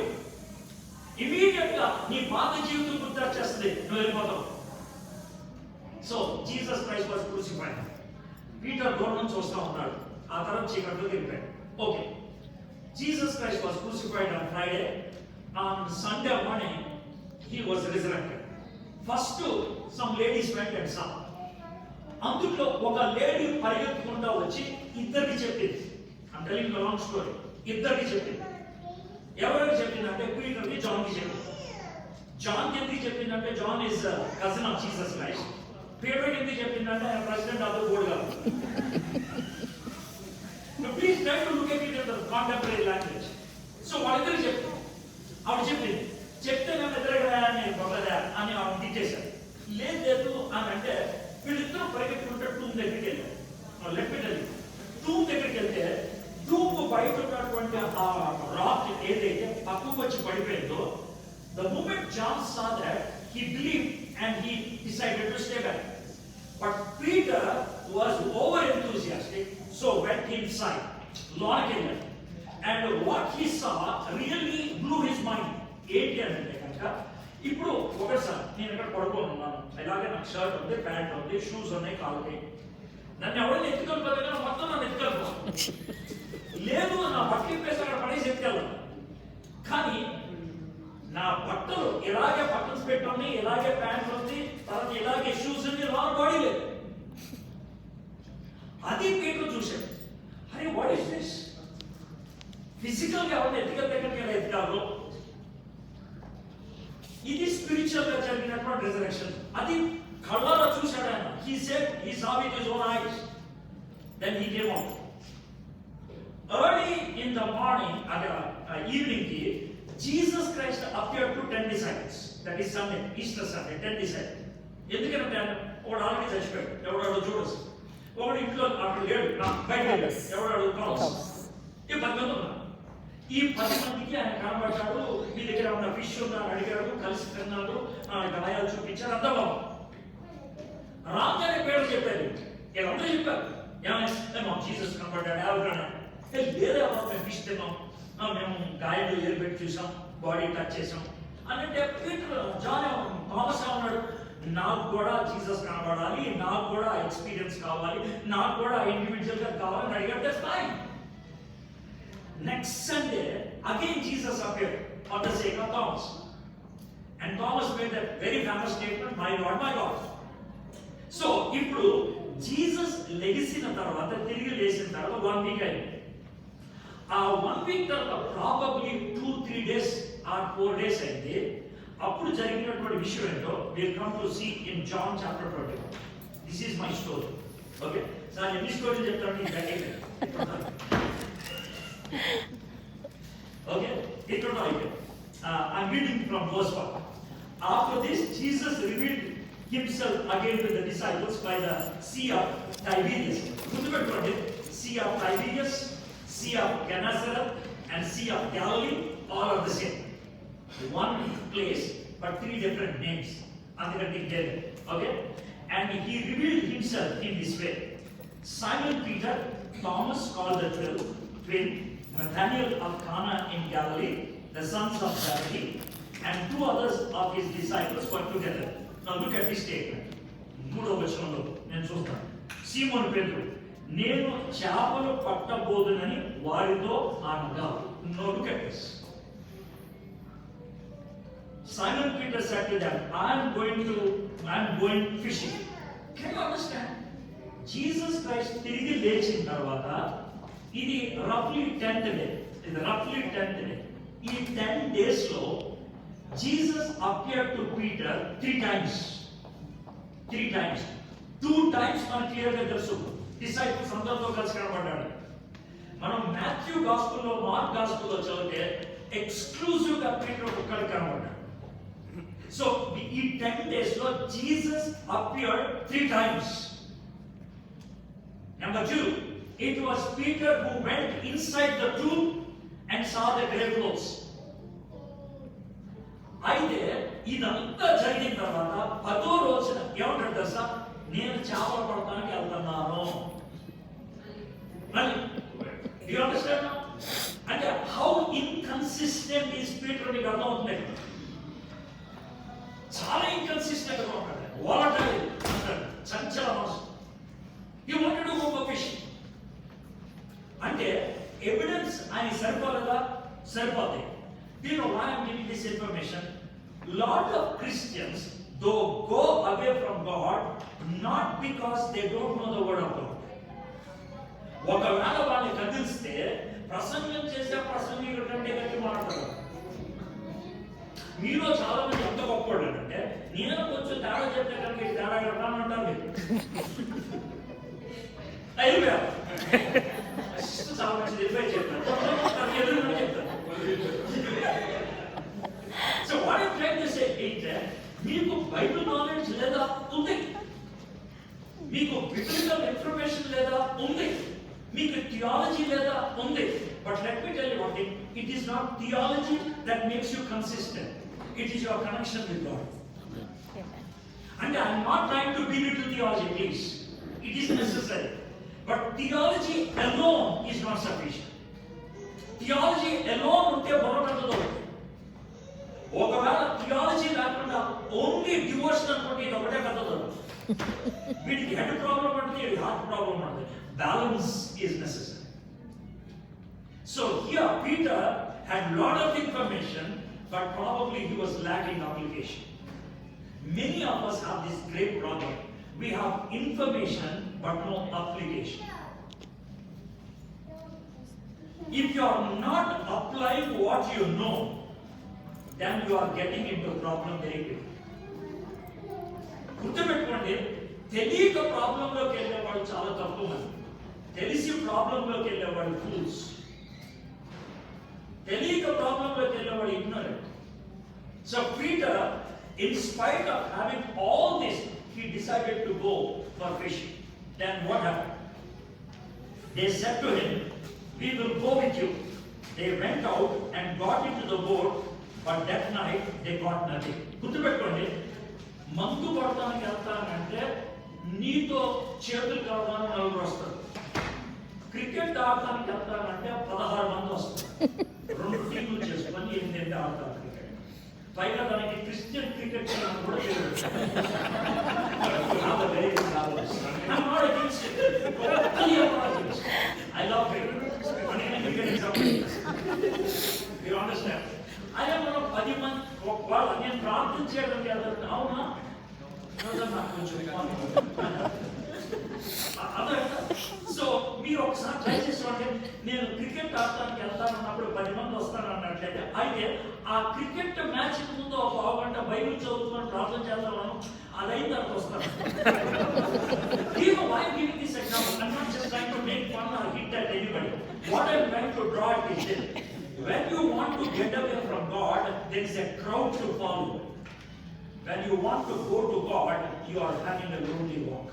ఇమీడియట్ గా నీ పాత జీవితం గుర్తొచ్చేస్తుంది, నువ్వు వెళ్ళిపోతావు. So Jesus Christ was crucified. Peter దూరం నుంచి వస్తూ ఉన్నాడు, ఆ తర్వాత చీకట్లో వెళ్ళిపోయాడు. Okay, Jesus Christ was crucified on Friday. On Sunday morning he was resurrected. First some ladies went and saw. అందులో ఒక లేడీ పరిగెత్తుకుంటూ వచ్చి ఇద్దరికి చెప్పింది. I'm telling you a long story. ఇద్దరికి చెప్పింది. ఎవరికి చెప్పిందంటే పీటర్కి, జాన్కి చెప్పింది. జాన్కి ఎందుకు చెప్పిందంటే John is cousin of Jesus Christ. పీటర్కి ఎందుకు చెప్పిందంటే ఆయన ప్రెసిడెంట్ ఆఫ్ ద బోర్డ్ కాదు. Please try to look at it in the contemporary language. So వాళ్ళిద్దరికి చెప్పింది. ఆవిడ చెప్పింది, చెప్తే నేను ఎదురుగా నేను పొగదా అని ఆవిడ తిట్టేశారు. లేదు అని అంటే వీళ్ళిద్దరూ పరిగెత్తుకుంటే టూమ్ దగ్గరికి వెళ్ళారు. లెఫ్ట్ టూమ్ దగ్గరికి వెళ్తే టూమ్ బయట ఉన్నటువంటి ఆ రాక్ ఏదైతే పక్కకు వచ్చి పడిపోయిందో, the moment John saw that he believed and he decided to stay back. But Peter was over enthusiastic, so went inside, లోనికి వెళ్ళారు. And what he saw really blew his mind. ఏంటి అంటే కనుక ఇప్పుడు ఒకసారి నేను ఇక్కడ పడుకొని ఉన్నాను, అలాగే నాకు షర్ట్ ఉంది, ప్యాంట్ ఉంది, షూస్ ఉన్నాయి, కాళ్ళకి. నన్ను ఎవరైనా ఎత్తుకెళ్ళిపోతే మొత్తం నన్ను ఎత్తుకెళ్ళిపో లేదు, నా బట్టలు ఇప్పేసి అక్కడ పడేసి ఎత్తుకెళ్ళాను. కానీ నా బట్టలు ఇలాగే బట్టన్స్ పెట్టుకుని, ఇలాగే ప్యాంట్ ఉంది, తర్వాత ఇలాగే షూస్ ఉంది, నా బాడీ లేదు. అది పీటర్ చూశాడు. అరే వాట్ ఇస్ దిస్? ఫిజికల్ గా ఎవరిని ఎత్తుకెళ్ళి ఎత్తుకారు. ఇది స్పిరిచువల్ గా జరిగినటువంటి రిజరెక్షన్. అది కళ్ళలో చూశాడు ఆయన. He said he saw with his own eyes. Then he came out. Early in the morning, evening, Jesus Christ appeared to 10 disciples. That is Sunday, Easter Sunday, 10 disciples. ఎందుకంటే ఒకడు ఆల్రెడీ చచ్చిపోయాడు, ఎవడాడు చూడస్. ఒకడు ఇంట్లో అక్కడ లేడు, బయట ఎవడాడు థామస్. ఈ 10 మంది ఉన్నారు. ఈ 10 మందికి ఆయన కనబడ్డాడు. మీ దగ్గర ఉన్న ఫిష్ ఉందా అని అడిగాడు, కలిసి తిన్నాడు, గాయాలు చూపించారు, అంతా బాబు. రాగానే పేరు చెప్పారు, వీళ్ళందరూ చెప్పారు ఏమో జీసస్ కనబడ్డాడు. ఎవరైనా లేదా మేము ఫిష్ తిన్నాం, మేము గాయాలు ఏర్పెట్టి చూసాం, బాడీ టచ్ చేసాం అని అంటే పీటర్ జాన్ థామస్ ఉన్నాడు, నాకు కూడా జీసస్ కనబడాలి, నాకు కూడా ఎక్స్పీరియన్స్ కావాలి, నాకు కూడా ఇండివిజువల్ గా కావాలని అడిగాడు. That's fine. Next Sunday, again Jesus appeared for the sake of Thomas. And Thomas made that very famous statement, my Lord, my God. So, ఇప్పుడు జీసస్ లెగిసిన తర్వాత, తిరిగి లేచిన తర్వాత 1 week అయింది. ఆ 1 week తర్వాత ప్రాబబ్లీ 2-3 days or 4 days అయింది. అప్పుడు జరిగినటువంటి విషయం ఏంటో we'll come to see in John chapter 21. This is my story. Okay? Sir ఎన్ని స్టోరీలు చెప్తాను ఈ bag. Okay, it will not. I'm reading from verse 1. After this, Jesus revealed himself again to the disciples by the Sea of Tiberias. Sea of Tiberias, Sea of Gennesaret, and Sea of Galilee, all are the same. One place, but 3 different names. Okay? And he revealed himself in this way. Simon Peter, Thomas called the twin, Nathanael of Cana in Galilee, the sons of Zebedee, and 2 others of his disciples were together. Now look at this statement. 3వ వచనంలో నేను చూస్తాను. సీమోను పేతురు, నేను చేపలు పట్టబోదునని వారితో అనగా. Now look at this. Simon Peter said to them, I am going fishing. Can you understand? Jesus Christ తిరిగి లేచిన తర్వాత ఇది రఫ్లీ 10th డే. ఈ 10 days లో Jesus appeared to Peter 3 times. 2 times మనకు క్లియర్ గా తెలుసు డిసైపుల్స్ అందరితో కలిసి కనబడ్డాడు. మనం మాథ్యూ గాస్పెల్లో, మార్క్ గాస్పెల్లో చదివితే ఎక్స్క్లూజివ్ గా పీటర్ ఒక్కడికి కనబడ్డాడు. సో ఈ 10 days లో Jesus appeared 3 times. Number 2, it was Peter who went inside the tomb and saw the grave clothes. ఇదంతా జరిగిన తర్వాత 10వ రోజున ఏమంటాడు తెలుసా? నేను చేపలు పడటానికి వెళ్తున్నాను. మళ్ళీ యు అండర్స్టాండ్? అంటే హౌ ఇన్కన్సిస్టెంట్ ఈస్ పీటర్, మీకు అర్థం అవుతుంది. చాలా ఇన్కన్సిస్టెంట్ గా ఉంటాడు, వాలటైల్ అంటాడు, చంచల మనసు. You wanted to go for fishing అంటే ఎవిడెన్స్ ఆయన సరిపోలేదా? సరిపోతాయి. You know why I'm giving this information? Lot of Christians though go away from God not because they don't know the word of God. ఒకవేళ వాళ్ళని కదిలిస్తే ప్రసంగం చేసే ప్రసంగికుడి కంటే గట్టి మాట్లాడతారు. మీలో చాలా మంది ఎంత గొప్పవాడు అంటే నేను కొంచెం తేడా చెప్తే కనుక తేడా కట్టాలంటారు మీరు. అయిపోయారు చాలా మంచి నిర్భయ చెప్తారు, ఎదురు చెప్తారు. So what I'm trying to say is that మీకు బైబిల్ నాలెడ్జ్ లేదా? ఉంది. మీకు బిబ్లికల్ ఇన్ఫర్మేషన్ లేదా? ఉంది. మీకు థియాలజీ లేదా? ఉంది. But let me tell you one thing, it is not theology that makes you consistent. It is your connection with God. And I'm not trying to belittle theology, please. It is necessary. But theology alone is not sufficient. Theology alone ఉంటే బొరకట్టదు. ఒకవేళ theology లేకుండా only devotion అనుకుంటే ఇది ఒకటే కథదు. వీడికి head problem అంటే heart problem అంటే balance is necessary. So here Peter had lot of information but probably he was lacking application. Many of us have this great problem. We have information but no application. If you are not applying what you know, then you are getting into a problem very quickly. గుర్తుపెట్టుకోండి, తెలియక ప్రాబ్లంలోకి వెళ్ళేవాడు చాలా తక్కువ మంది. తెలిసి ప్రాబ్లంలోకి వెళ్ళేవాడు fools. తెలియక ప్రాబ్లంలోకి వెళ్ళేవాడు ignorant. So Peter, in spite of having all this, he decided to go for fishing. Then what happened? They said to him, we will go with you. They went out and got into the boat, but that night they got nothing. గుర్తుపెట్టుకోండి, మందు పడటానికి వెళ్తానంటే నీతో చేతులు కలవడానికి 4 వస్తారు. Cricket ఆడటానికి వెళ్తానంటే 16 మంది వస్తారు. 2 టీములు చేసుకొని 8 ఆడతారు క్రికెట్. పైగా దానికి క్రిస్టియన్ క్రికెట్ కూడా తెలియదు. I love cricket. Cricket is you understand? అదే మనం 10 మంది వాళ్ళు నేను ప్రార్థన చేయడానికి వెళ్తాను. అవునా? నాకు కొంచెం అదే. సో మీరు ఒకసారి ట్రై చేసుకోండి. నేను క్రికెట్ ఆడటానికి వెళ్తానన్నప్పుడు 10 మంది వస్తాను అన్నట్లయితే, అయితే ఆ క్రికెట్ మ్యాచ్ ముందు ఒక 1/2 గంట బైబిల్ చదువుకొని ప్రార్థన చేద్దామను, అదైన తర్వాత వస్తాను. Why I'm giving this example? I'm not just trying to make fun or hit at anybody. What I'm trying to draw it is this. When you want to get away from God, there is a crowd to follow. When you want to go to God, you are having a lonely walk.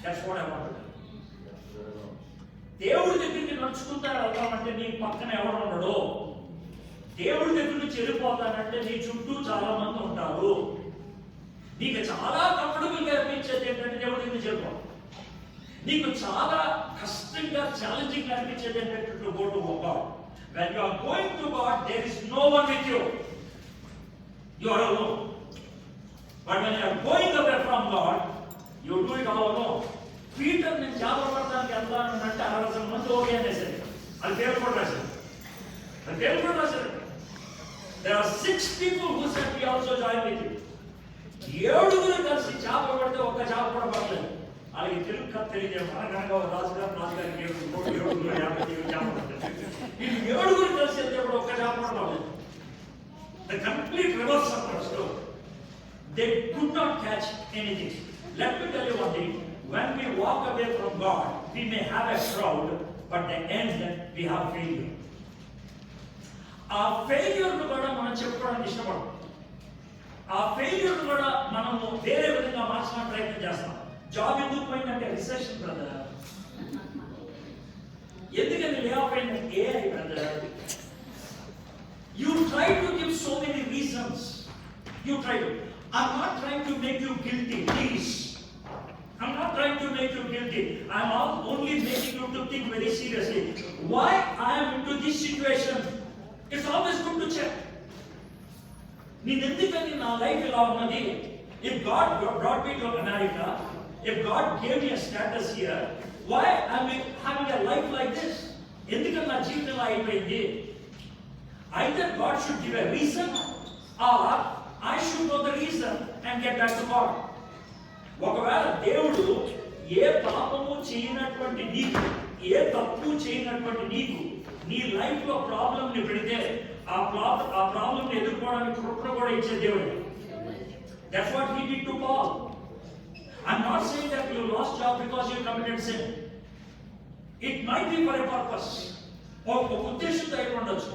That's what I want to do. దేవుడి దగ్గరికి నడుచుకుంటా వెళ్తామంటే నీ పక్కన ఎవరు ఉండడు. దేవుడి దగ్గర నుంచి వెళ్ళిపోతానంటే నీ చుట్టూ చాలా మంది ఉంటారు. నీకు చాలా కంఫర్టబుల్ గా అనిపించేది ఏంటంటే దేవుడి దగ్గర నుంచి వెళ్ళిపో. నీకు చాలా కష్టంగా ఛాలెంజింగ్ గా అనిపించేది ఏంటంటే to go to God. When you are going to God, there is no one with you. You are alone. But when you are going away from God, you do it all alone. Peter నేను చేపలు పడడానికి వెళ్తానంటే 60 మంది okay అనేసారు. అది పేరు కూడా రాశారు. There are 6 people who said we also join with you. 7 కలిసి చేపలు పడితే ఒక్క చేప కూడా పడలేదు. అలాగే తెలుగు కథ తెలియజేయం. అనగా రాజుగారికి 750 చేపలు పడతారు. వీళ్ళు 7 కలిసి వెళ్తే కూడా ఒక్క చేప కూడా పడలేదు. The complete reverse of our story. They could not catch anything. Let me tell you one thing. When we walk away from God, we may have a crowd, but at the end we have failure. Our failure కూడా మనం చెప్పుకోవడానికి ఇష్టపడం. ఆ failure కూడా మనము వేరే విధంగా మార్చడానికి ప్రయత్నం చేస్తాం. జాబ్ ఎందుకు పోయిందంటే రిసెషన్ బ్రదర్. ఎందుకని లే ఆఫ్ అయిందంటే AI brother. You try to give so many reasons. You try to. I'm not trying to make you guilty, please. I'm not trying to make you guilty. I'm only making you to think very seriously. Why I am into this situation? It's always good to check. నేనెందుకని నా life ఇలా ఉన్నది? If God brought me to America, if God gave me a status here, why am I having a life like this? ఎందుకని నా జీవితం ఇలా అయిపోయింది? Either God should give a reason or I should know the reason and get back to God. ఒకవేళ దేవుడు ఏ పాపము చేయనటువంటి నీకు, ఏ తప్పు చేయనటువంటి నీకు నీ లైఫ్ లో ప్రాబ్లం ని పెడితే ఆ ప్రాబ్లం ని ఎదుర్కోవడానికి కృపణ కూడా ఇచ్చే దేవుడు. That's what he did to Paul. I'm not saying that you lost job because you committed sin. It might be for a purpose. ఒక ఉద్దేశంతో అయి ఉండొచ్చు.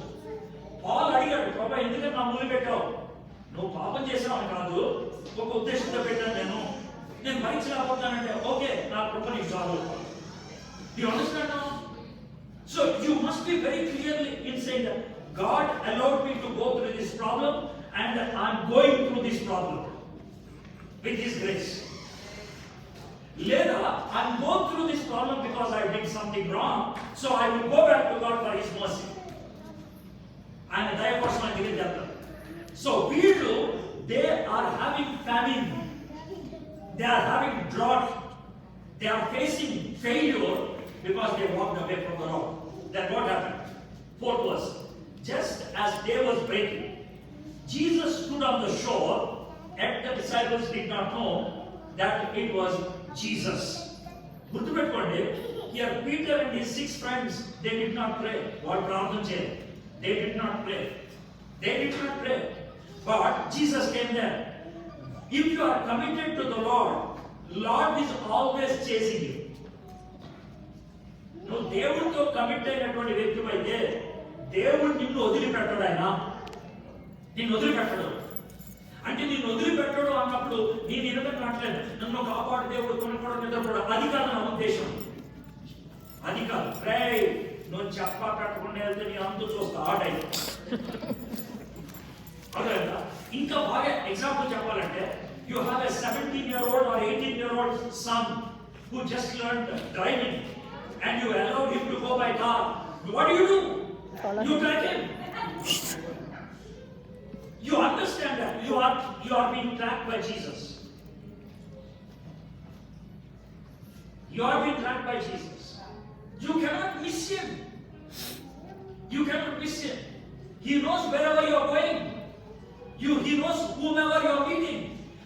పాల్ అడిగాడు, ప్రభా ఎందుకంటే నా ముళ్ళు పెట్టావు? నువ్వు పాపం చేసావు కాదు, ఒక ఉద్దేశంతో పెట్టాను నేను పరీక్ష రాబోతానంటే ఓకే, నా కృప నీకు చాలు. You understand now? So you must be very clearly in saying that God allowed me to go through this problem and I'm going through this problem with His grace. Later, I'm going through this problem because I did something wrong, so I will go back to God for His mercy. And దయకోసం దగ్గర చెప్తాను. So వీళ్ళు they are having famine, they are having drought, they are facing failure because they walked away from the Lord. Then what happened? 4th verse. Just as day was breaking, Jesus stood on the shore, and the disciples did not know that it was Jesus. గుర్తుపెట్టుకోండి, here Peter and his 6 friends, they did not pray. వాళ్ళు ప్రార్థన చేయలేదు. They did not pray. They did not pray. But Jesus came there. If you are committed to the Lord, Lord is always chasing you. నువ్వు దేవుడితో commit అయినటువంటి వ్యక్తి అయితే దేవుడు నిన్ను వదిలిపెట్టడు. ఆయన నిన్ను వదిలిపెట్టడు. అంటే నిన్ను వదిలిపెట్టడు అన్నప్పుడు నేను నిలబెట్టట్లేదు, నన్ను కాపాడు దేవుడు కొనుక్కోవడం నిద్రపోవడం, అది కాదు నా ఉద్దేశం. అది కాదు. నువ్వు చెప్పా కట్టకుండా వెళ్తే నీ అంతు చూస్తా ఆ టైం. అదే ఇంకా బాగా ఎగ్జాంపుల్ చెప్పాలంటే, you have a 17-year-old or 18-year-old son who just learned driving and you allowed him to go by car. What do? You track him. You understand that you are being tracked by Jesus. You are being tracked by Jesus. You cannot miss him. You cannot miss him. He knows wherever you are going. He knows whomever you are meeting.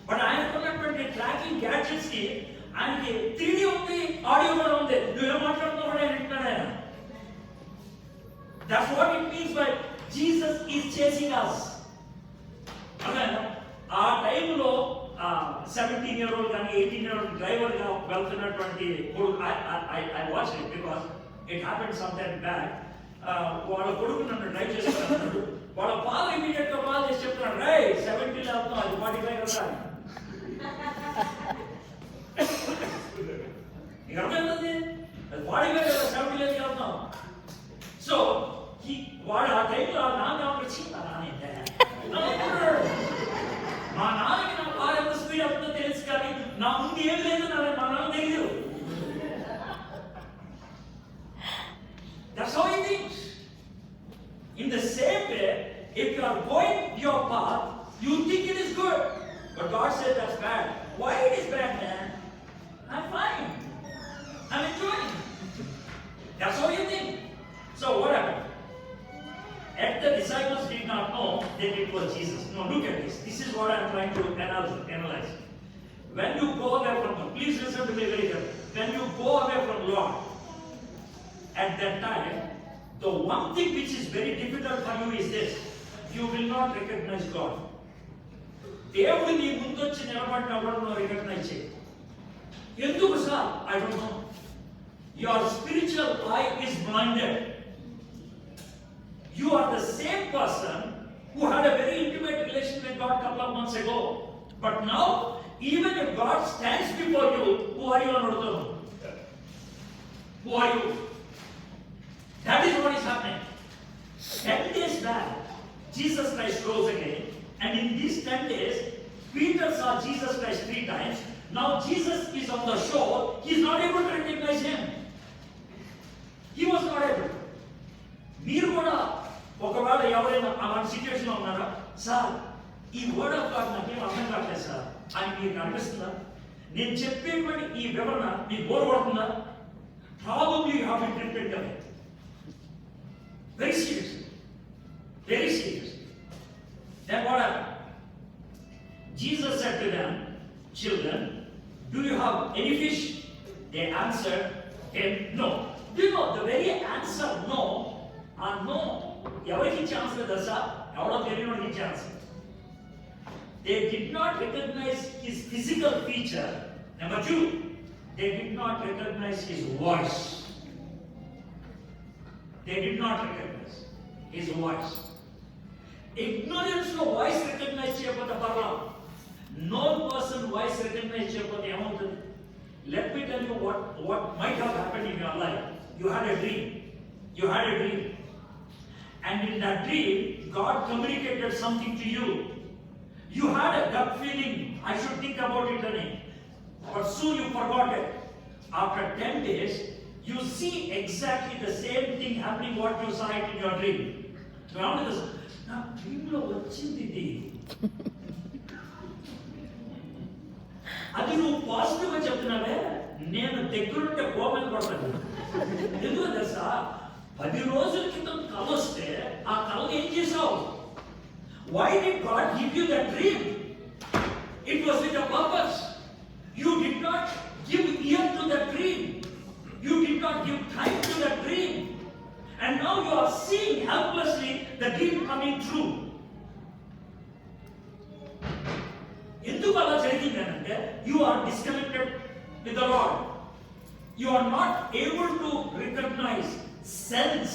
But I am connected tracking gadgets ki ఆయనకి 3D ఉంది, audio కూడా ఉంది. నువ్వు ఏం మాట్లాడుతున్నావు కూడా ఆయన వింటున్నాడు ఆయన. That's what it means by Jesus is chasing us. అదే ఆ టైంలో 17-year-old కానీ 18-year-old డ్రైవర్ గా వెళ్తున్నటువంటి కొడుకు, I watched it because it happened sometime back. వాళ్ళ కొడుకు నన్ను డ్రైవ్ చేస్తున్నాడు. వాళ్ళ ఫాదర్ ఇమీడియట్ గా కాల్ చేసి చెప్తున్నాడు, రే 70 వెళ్తున్నావు, అది 45 కదా. నీకు అర్థమైంది? అది 45 కదా, 70 లేదు వెళ్తున్నావు. సో వాడు ఆ టైంలో నాన్న వచ్చిందా మా నాన్నకి నా కారు ఎంత స్పీడ్ అవుతుందో తెలుసు, కానీ నా ముందు ఏం లేదు మా నాన్న తెలియదు. That's how he thinks. In the same way, if you are going your path, you think it is good, but God said that's bad. Why it is bad, man? I'm fine. I'm enjoying. That's how you think. So what happened? If the disciples did not know that it was Jesus. No, look at this. This is what I'm trying to analyze. When you go away from God, please listen to me very carefully. When you go away from Lord, at that time, the one thing which is very difficult for you is this: you will not recognize God. దేవుడు నీ ముందు వచ్చి నిలబడినప్పుడు నువ్వు recognise చేయి. ఎందుకు sir? I don't know. Your spiritual eye is blinded. You are the same person who had a very intimate relation with God a couple of months ago. But now, even if God stands before you, who are you? Who are you? That is what is happening. 10 days back, Jesus Christ rose again. And in these 10 days, Peter saw Jesus Christ 3 times. Now Jesus is on the shore. He is not able to recognize him. He was not able. మీరు కూడా ఒకవేళ ఎవరైనా అలాంటి situation ఉన్నారా, sir ఈ word of God నాకేం అర్థం కావట్లేదు సార్ అని మీకు అనిపిస్తుందా? నేను చెప్పేటువంటి ఈ వివరణ మీకు బోర్ పడుతుందా? Probably you have been drifted away. Very seriously. Very seriously. Then what happened? Jesus said to them, children, do you have any fish? They answered him, no. Do you know the very answer no or no? ఎవరికి chance లేదా sir? ఎవరో తెలియని chance. They did not recognize his physical feature. Number 2, they did not recognize his voice. They did not recognize his voice. Ignorance లో voice recognise చేయకపోతే పర్వాలేదు. No person voice recognize చేయకపోతే ఏమవుతుంది? Let me tell you what might have happened in your life. You had a dream. You had a dream. And in that dream, God communicated something to you. You had a gut feeling, I should think about it again. But soon you forgot it. After 10 days, you see exactly the same thing happening what you saw it in your dream. నా డ్రీమ్లో వచ్చింది ఇది. అది నువ్వు positive గా చెప్తున్నావే, నేను దగ్గరుంటే కోపం పడతాను. ఎందుకు తెలుసా? 10 రోజుల క్రితం కల వస్తే ఆ కళ ఏం చేసావు? Why did God give you that dream? It was with a purpose. You did not give ear to that dream. You did not give time to that dream. And now you are seeing helplessly the dream coming true. ఎందుకు అలా జరిగిందంటే you are disconnected with the Lord. You are not able to recognize, sense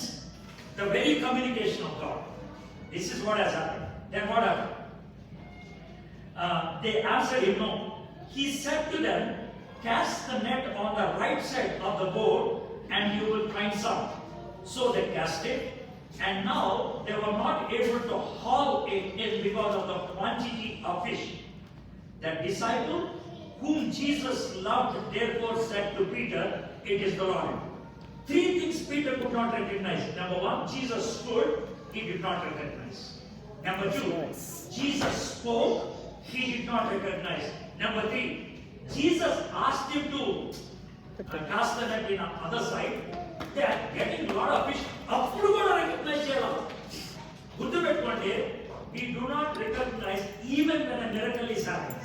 the very communication of God. This is what has happened. Then what happened? They answered him no. He said to them, cast the net on the right side of the boat and you will find some. So they cast it, and now they were not able to haul it in because of the quantity of fish. The disciple whom Jesus loved therefore said to Peter, it is the Lord. 3 things Peter could not recognize. Number 1, Jesus stood, he did not recognize. Number 2, Jesus spoke, he did not recognize. Number 3, Jesus asked him to cast the net in the other side. They are getting a lot of fish. అప్పుడు కూడా recognize చేయాలి. గుర్తుపెట్టుకోండి, we do not recognize even when a miracle is happening.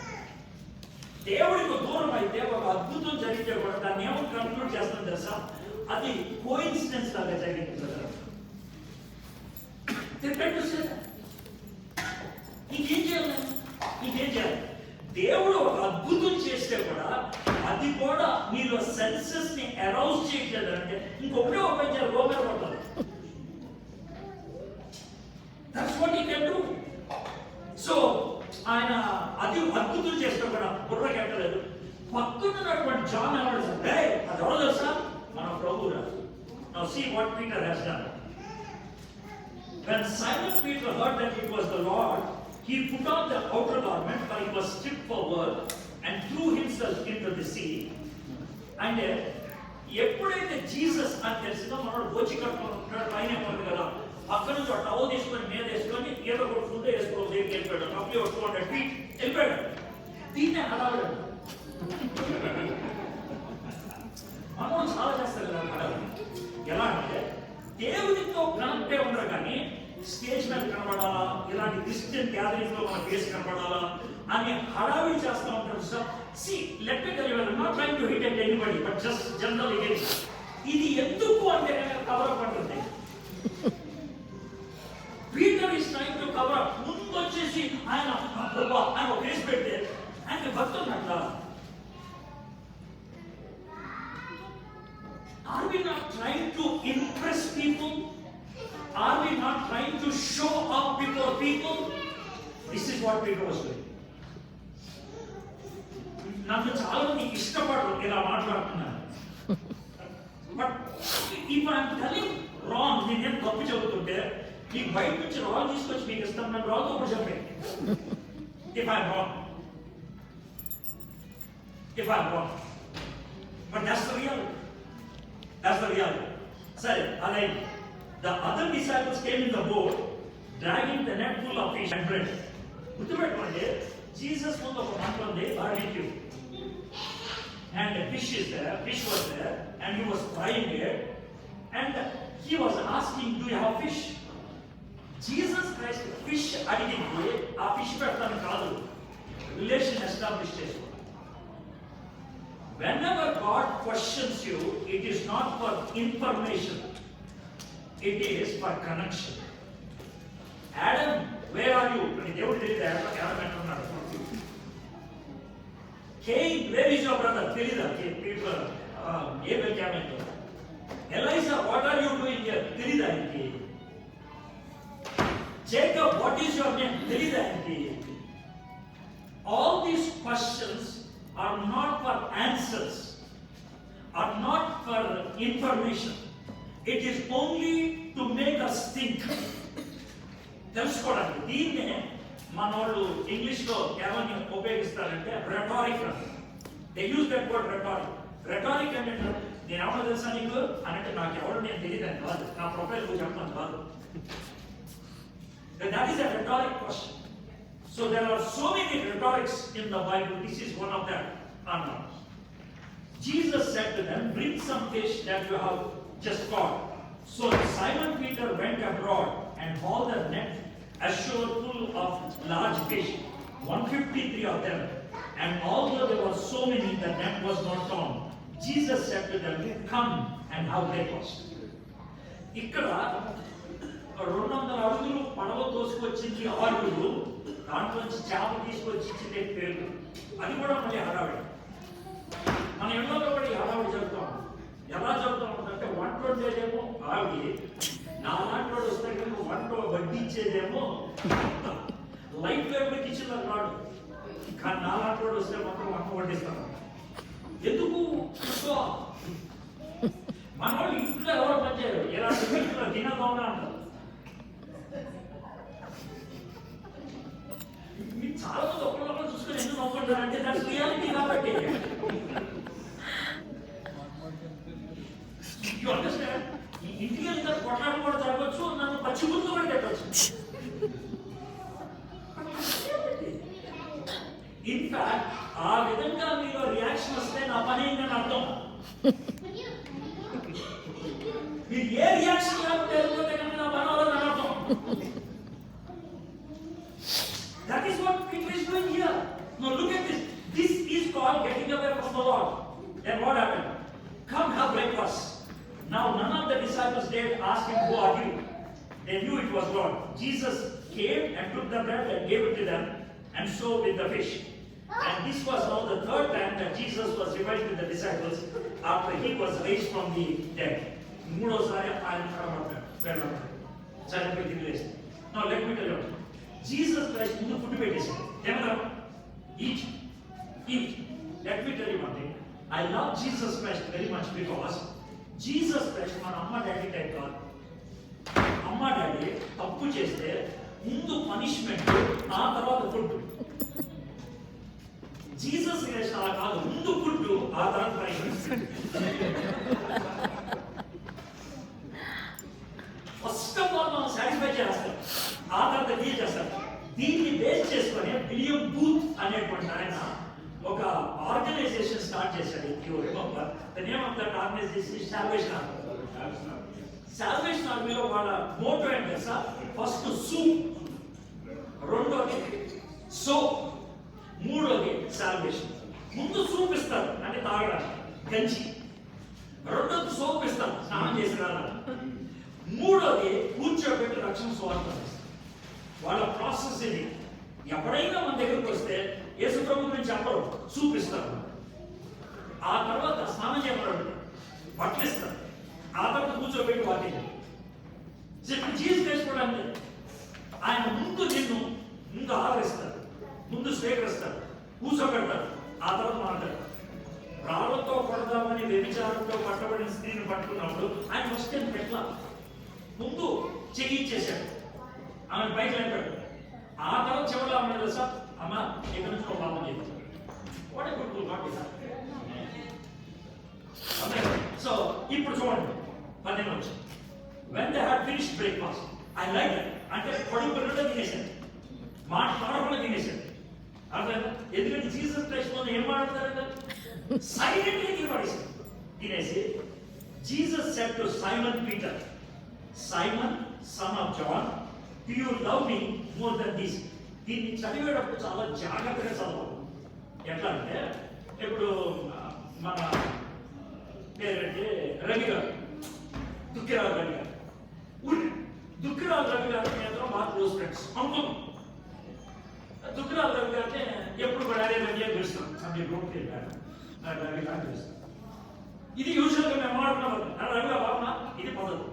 దేవుడికి దూరం అయితే ఒక అద్భుతం జరిగితే కూడా దాన్ని ఏమో కన్క్లూడ్ చేస్తాం తెలుసా? అది కోఇన్సిడెన్స్ లాగా జరిగింది కదా. ఇంకేం చేయాలి? దేవుడు ఒక అద్భుతం చేస్తే కూడా అది కూడా మీరు సెన్సెస్ ని అరౌజ్ చేయట్లేదంటే ఇంకొకటే ఉపయోగించాలి, గోమెర పడాలి. That's what he can do. So ఆయన అది అద్భుతం చేస్తే కూడా బుర్రకి ఎక్కలేదు. పక్కనున్నటువంటి జాన్ ఎవరు అంటే అది ఎవరు తెలుసా? మన ప్రభువురా. Now see what Peter has done. When Simon Peter heard that it was the Lord, he put on the outer garment, for he was stripped for work, and threw himself into the sea. And ఎప్పుడైతే Jesus అని తెలిసిందో మనోడు గోచి కట్టుకుంటున్నాడు, పైన ఉంది కదా, అక్కడ నుంచి ఒక టవల్ తీసుకొని మీద వేసుకొని ఈత కొట్టుకుంటూ వేసుకోవడం దగ్గరికి వెళ్ళిపోయాడు. అప్పుడే 200 feet వెళ్ళిపోయాడు. దీన్నే హడావిడు. మనం చాలా చేస్తారు కదా హడావిడి. ఎలా అంటే దేవుడితో కనెక్టే ఉండరు కానీ స్టేజ్ మీద కనబడాలా, ఇలాంటి క్రిస్టియన్ గ్యాదరింగ్ లో మన ఫేస్ కనబడాలా అని హడావిడి చేస్తూ ఉంటారు. Sir see let me tell you, I am not trying to hit at anybody, but just general again ఇది ఎందుకు అంటే కవర్ అప్ అంటుంది. Peter is trying to cover up. ముందు వచ్చేసి ఆయన ఆయన ఫేస్ పెడితే ఆయన భక్తున్నట్ల. Are we not trying to impress people? Are we not trying to show up before people? This is what Peter was doing. నాకు చాలా మంది ఇష్టపడరు ఇలా మాట్లాడుతున్నాను. But if I am telling wrong, నేను తప్పు చెబుతుంటే నీకు బయట నుంచి రాళ్ళు తీసుకొచ్చి మీకు ఇస్తాను, నన్ను రాళ్ళతో కూడా చెప్పండి. If I'm wrong. If I'm wrong. But that's the reality. That's the reality. Sorry, Alain. The other disciples came in the boat, dragging the net full of fish and bread. గుర్తుపెట్టుకోండి, జీసస్ ముందు ఒక మంట ఉంది, barbecue. And the fish was there, and he was frying it, and he was asking, do you have fish? Jesus Christ, fish అడిగింది, ఆ fish పెడతాను కాదు, relation establish చేసుకో. Whenever God questions you, it is not for information, it is for connection. Adam, where are you? అని దేవుడు తెలియదు, ఎవరు అంటున్నాడు. Cain, where is your brother? తెలియదా? Abel క్యామెట్. Eliza, what are you doing here? తెలియదా ఆయనకి? Jacob, what is your name? తెలియదా ఆయనకి? All these questions are not for answers, are not for information. It is only to make us think. తెలుసుకోవడానికి. దీన్నే మన వాళ్ళు English లో ఏమని ఉపయోగిస్తారంటే rhetoric. They use that word rhetoric. Rhetoric అంటే నేను ఎవరో తెలుసా నీకు అంటే నాకు ఎవరు నేను తెలియదని కాదు, నా ప్రొఫైల్ చెప్పడం కాదు. That is a rhetoric question. So there are so many rhetorics in the Bible. This is one of them. Jesus said to them, bring some fish that you have just caught. So Simon Peter went abroad and hauled the net ashore full of large fish, 153 of them. And although there were so many, the net was not torn. Jesus said to them, come and have breakfast. ఇక్కడ 200 అడుగులు పడవ తోసుకొచ్చింది 6 దాంట్లోంచి చేప తీసుకొచ్చి ఇచ్చిందే పేరు. అది కూడా మళ్ళీ హడావిడి. మన ఎన్నో కూడా ఈ హడావిడి చెప్తాం. ఎలా చెప్తా ఉంటుందంటే వంట వండేదేమో ఆవిడ, నా లాంటి వాడు వస్తే కనుక వంట వడ్డించేదేమో లైఫ్ లేకుండా కిచెన్లో రాడు. కానీ నా లాంటి వాడు వస్తే మొత్తం వంట వడ్డిస్తాను. ఎందుకు మన వాళ్ళు ఇంట్లో ఎవరో పనిచేయరు, ఎలాంటి ఇంట్లో తినదోగా అంటారు. మీరు చాలా మంది ఒకళ్ళొకళ్ళు చూసుకొని ఎందుకు నవ్వుకుంటారు అంటే దాని రియాలిటీ కాబట్టి. You understand? ఇంటికి వెళ్తే కొట్లాట కూడా జరగచ్చు, నన్ను పచ్చి గుర్తు కూడా పెట్టచ్చు. ఇన్ఫాక్ట్ ఆ విధంగా మీలో రియాక్షన్ వస్తే నా పని ఏంటని అర్థం. మీరు ఏ రియాక్షన్ లేకపోతే వెళ్ళిపోతే కనుక నా పని అవ్వదని అర్థం. That is what Peter is doing here. Now look at this. This is called getting away from the Lord. Then what happened? Come have breakfast. Now none of the disciples dared ask him, who are you? They knew it was God. Jesus came and took the bread and gave it to them, and so with the fish. And this was now the third time that Jesus was revealed to the disciples after he was raised from the dead. మూడోసారి ఆయన కనబడ్డాడు. చనిపోయి తిరిగేసి. Now let me tell you. Jesus Christ ముందు food పెట్టేశాడు. ఏమన్నా? Eat. Let me tell you one thing. I love Jesus Christ very much because Jesus Christ మన అమ్మ డాడీ టైప్ కాదు. అమ్మ డాడీ తప్పు చేస్తే ముందు పనిష్మెంట్, ఆ తర్వాత ఫుడ్. జీసస్ క్రైస్ట్ అలా కాదు, ముందు ఫుడ్, ఆ తర్వాత పనిష్మెంట్. ఫస్ట్ ఆఫ్ ఆల్ మనం సాటిస్ఫై చేస్తాం, ఆ తర్వాత డీల్ చేస్తాం. దీన్ని బేస్ చేసుకొని విలియం బూత్ అనేటువంటి ఆయన ఒక ఆర్గనైజేషన్ స్టార్ట్ చేశాడు. The name of that organization is Salvation Army. Salvation Army లో వాళ్ళ మోటో ఏంటి తెలుసా? ఫస్ట్ సూప్, రెండోది సోప్, మూడోది సాల్వేషన్. ముందు సూప్ ఇస్తారు అంటే తాగడానికి, గంజి. రెండోది సోప్ ఇస్తారు స్నానం చేసి రావడానికి. మూడోది కూర్చోబెట్టి రక్షణ సువార్త. వాళ్ళ ప్రాసెస్ ఇది. ఎప్పుడైనా మన దగ్గరకు వస్తే యేసు ప్రభు గురించి చెప్పరు, చూపిస్తారు. ఆ తర్వాత స్నానం చేయమన్నాడు, బట్టలు ఇస్తారు. ఆ తర్వాత కూర్చోబెట్టి వాటిని జీసస్ చేసుకోవడానికి ఆయన ముందు నిన్ను ముందు ఆదరిస్తారు, ముందు స్వీకరిస్తారు, కూర్చోబెడతారు. ఆ తర్వాత మాట్లాడతారు. రాళ్లతో కొడదామని వ్యభిచారంతో పట్టబడిన స్త్రీని పట్టుకున్నప్పుడు ఆయన ఫస్ట్ టైం పెట్టలా, ముందు చెయ్యి ఇచ్చేశాడు, ఆమె బయట లేపాడు. ఆ తర్వాత చివరిలో అన్నాడు తెలుసా, అమ్మ ఇక్కడ నుంచి ఒక పాపం చేయించాడు. What a good not is. So ఇప్పుడు చూడండి 15 వచ్చి when they had finished breakfast, I like that. అంటే పడుకున్నట్టు తినేశాడు, మాట్లాడకుండా తినేశాడు. అర్థమైందా? ఎందుకంటే జీసస్ క్రైస్ట్ తో ఏం మాట్లాడతారంటే సైలెంట్ గా తినబడేశాడు. తినేసి Jesus said to Simon Peter, Simon, son of John, do you love me more than this? దీన్ని చదివేటప్పుడు చాలా జాగ్రత్తగా చదవాలి. ఎట్లా అంటే ఇప్పుడు మన పేరంటే రవి గారు, దుఃఖిరాజు రవి గారు. దుఃఖిరాజు రవి గారి మీద మా క్లోజ్ ఫ్రెండ్స్ అనుకున్నాం. దుఃఖిరాజు రవి గారిని ఎప్పుడు కూడా అరే రవి అని పిలుస్తాం. అంటే గ్రూప్కి వెళ్ళాడు రవి గారిని పిలుస్తాం. ఇది యూజువల్గా మేము మాట్లాడుతున్నాం రవిగా బాగున్నా, ఇది పద్ధతి.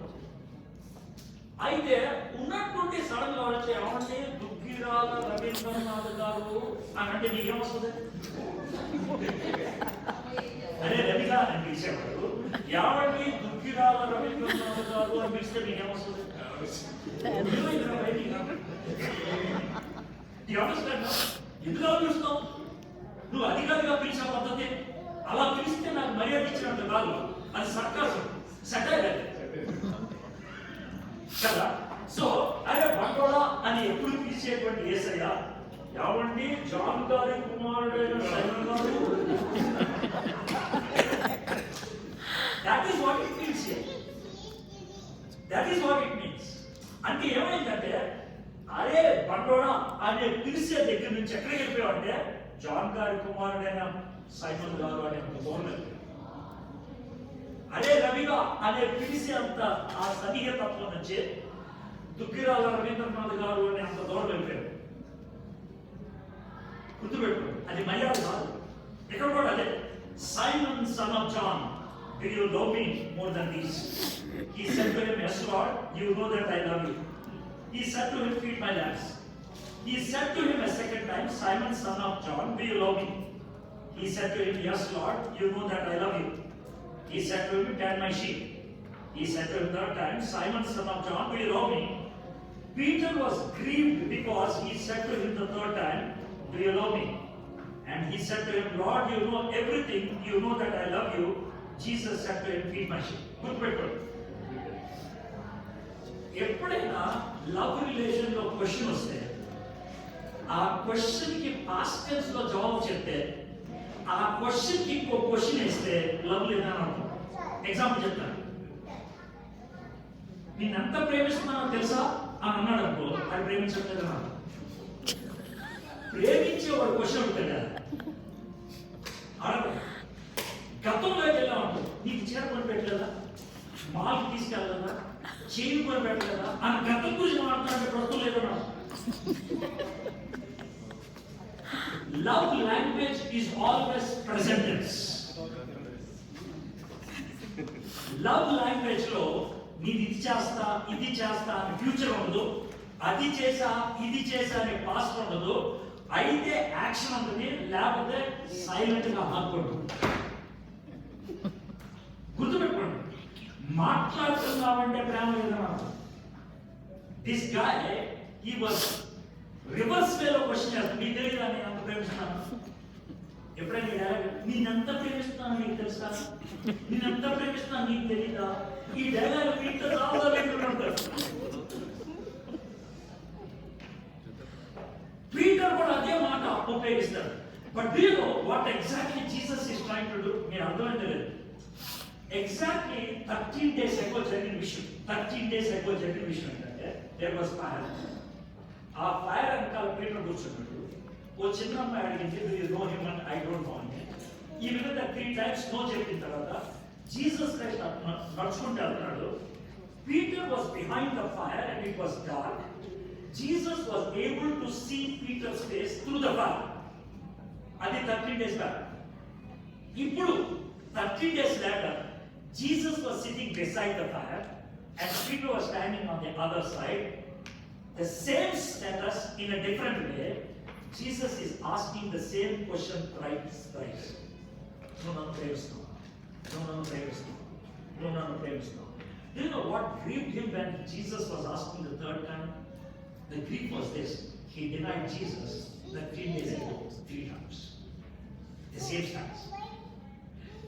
అయితే ఉన్నటువంటి సడన్ గా వచ్చే ఏమంటే దుఃఖిరాజ రవీంద్రనాథ్ గారు అని అంటే నీకేమొస్తుంది? అరే రవిగా అని పిలిచేవాడు, ఏమండి దుఃఖిరాజ రవీంద్రనాథ్ గారు అని పిలిస్తే నీకేమొస్తుంది? ఎందుకు పిలుస్తావు? నువ్వు అధికారిగా పిలిచిన పద్ధతి అలా పిలిస్తే నాకు మర్యాద ఇచ్చినట్టు కాదు, అది సర్కాసం, సెటైర్ కదా. సో అరే బండోడా అని ఎప్పుడు పిలిచేటువంటి యేసయ్య ఏమండి జాన్ గారి కుమారుడైన సైమన్ గారు, that is what it means here. That is what it means. అంటే ఏమైందంటే అరే బండోడా అనే పిలిచే దగ్గర నుంచి ఎక్కడికి వెళ్ళిపోయావంటే జాన్ గారి కుమారుడైన సైమన్ గారు అనే గవర్నర్, అరే రవిగా అనే పిలిచి అంత ఆ సన్నిహితత్వం నుంచి దుఃఖిరాజ రవీంద్రనాథ్ గారు అనే అంత దూరం వెళ్ళిపోయారు. గుర్తుపెట్టుకోండి, అది మర్యాద కాదు. ఇక్కడ కూడా అదే Simon son of John, do you love me more than these? He said to him, yes Lord, you know that I love you. He said to him, feed my lambs. He said to him a second time, Simon son of John, do you love me? He said to him, yes Lord, you know that I love you. He said to him, tend my sheep. He said to him third time, Simon son of John, do you love me? Peter was grieved because he said to him the third time, do you love me? And he said to him, Lord, you know everything, you know that I love you. Jesus said to him, feed my sheep. Good people. ఎప్పుడైనా love relation లో question వస్తే ఆ question కి past tense లో జవాబు చెప్తే ఆ question కి ఇంకో క్వశ్చన్ వేస్తే లవ్ లేదని అర్థం. ఎగ్జాంపుల్ చెప్తాను, నేనెంత ప్రేమిస్తున్నానో తెలుసా అని అన్నాడు అనుకో, అది ప్రేమించట్లేదు అన్నాడు. ప్రేమించే వాడు క్వశ్చన్ ఉంటుంది కదా, అడగ గతంలోకి వెళ్ళామనుకో, నీకు చీర కొని పెట్టలేదా, మాల్కి తీసుకెళ్ళదా, చేయి కొని పెట్టలేదా అని గతం గురించి మాట్లాడే ప్రస్తుతం లేదన్నా. Love language is always present tense. Love language లో నేను ఇది చేస్తా ఇది చేస్తా అని ఫ్యూచర్ ఉండదు, అది చేసా ఇది చేసా అని పాస్ట్ ఉండదు. అయితే యాక్షన్ ఉంటుంది, లేకపోతే సైలెంట్ గా హాక్కుంటుంది. గుర్తుపెట్టుకోండి, మాట్లాడుతున్నామంటే ప్రేమ లేదన్నా. This guy he was reverse వేలో క్వశ్చన్ చేస్తాను, మీకు తెలియదా నేను అంత ప్రేమిస్తున్నాను? ఎప్పుడైనా నేనంత ప్రేమిస్తున్నాను నీకు తెలుసా, నేనంత ప్రేమిస్తున్నాను నీకు తెలీదా? ఈ డైలాగ్ వీటితో చాలా ఉంటారు. పీటర్ కూడా అదే మాట ఉపయోగిస్తాడు. But do you know what exactly Jesus is trying to do? మీరు అర్థమైంది లేదు. ఎగ్జాక్ట్లీ 13 days ago జరిగిన విషయం. 13 days ago జరిగిన విషయం ఏంటంటే దేర్ వాస్ ఫైర్. ఆ ఫైర్ వెనకాల పీటర్ కూర్చున్నాడు. ఓ చిన్న అమ్మాయి అడిగింది, do you know him and I don't know him. ఈ విధంగా 3 times నో చెప్పిన తర్వాత జీసస్ క్రైస్ట్ నడుచుకుంటూ వెళ్తున్నాడు. Peter was behind the fire and it was dark. Jesus was able to see Peter's face through the fire. అది 13 days back. ఇప్పుడు 13 days later, Jesus was sitting beside the fire and Peter was standing on the other side. The same status in a different way. Jesus is asking the same question thrice. No, no, praise no. No, no, praise no. No, no, praise no. Do you know what grieved him when Jesus was asking the third time? The grief was this. he denied Jesus the 3 days ago 3 times. The same stance.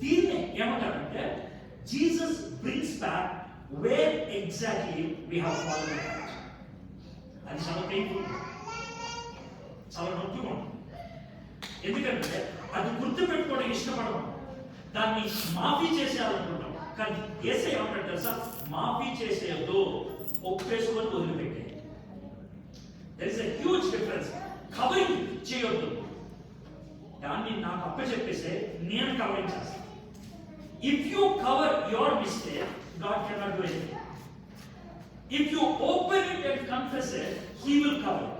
దీన్ని ఏమంటారంటే Jesus brings back where exactly we have fallen apart. అది చాలా painful, చాలా నొప్పిగా ఉంటుంది. ఎందుకంటే అది గుర్తుపెట్టుకోవడం ఇష్టపడము, దాన్ని మాఫీ చేసేయాలనుకుంటాం. కానీ యేసయ్య ఏమంటాడు తెలుసా? మాఫీ చేసేయద్దు, ఒప్పేసుకొని వదిలిపెట్టే. There is a huge difference. Covering చేయొద్దు, దాన్ని నాకు అప్పచెప్పేసే నేను కవరింగ్ చేస్తాను. If you cover your mistake, God cannot do anything. If you open it and confess it, He will cover it.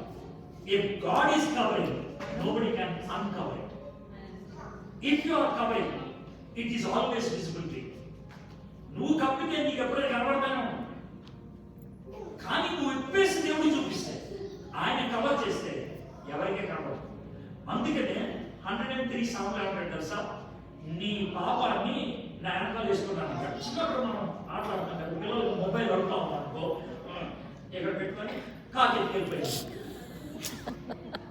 If God is covering, nobody can uncover it. If you are covering, it is always visible to you. నువ్వు కప్పితే నీకు ఎప్పుడైనా కనబడతానే ఉంది. కానీ నువ్వు ఇప్పేసి దేవుడు చూపిస్తే, ఆయన cover చేస్తే ఎవరికే కనబడదు. అందుకనే 103 సార్లు ఏమంటాడు తెలుసా? నీ పాపాన్ని నా వెనకాల వేసుకున్నాను అంటాడు. చిన్నప్పుడు మనం ఆటలాడుతాం కదా, పిల్లలు మొబైల్ అడుగుతా ఉన్నాం అనుకో, ఎక్కడ పెట్టుకొని కాకి వెళ్ళిపోయింది.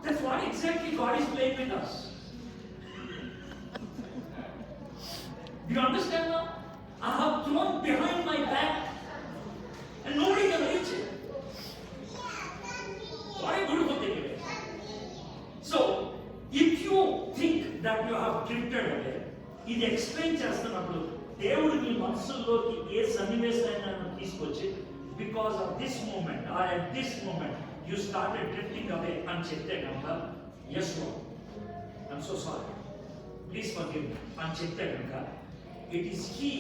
That's what exactly God is playing with us. Do you understand now? I have thrown behind my back and nobody can reach it. What a beautiful thing it is. So, if you think that you have drifted away, ఇది explain చేస్తున్నప్పుడు దేవుడు మీ మనసులోకి ఏ సన్నివేశాన్ని తీసుకొచ్చి because of this moment or at this moment you started drifting away అని చెప్తే కనుక yes Lord I'm so sorry please forgive me అని చెప్తే కనుక it is he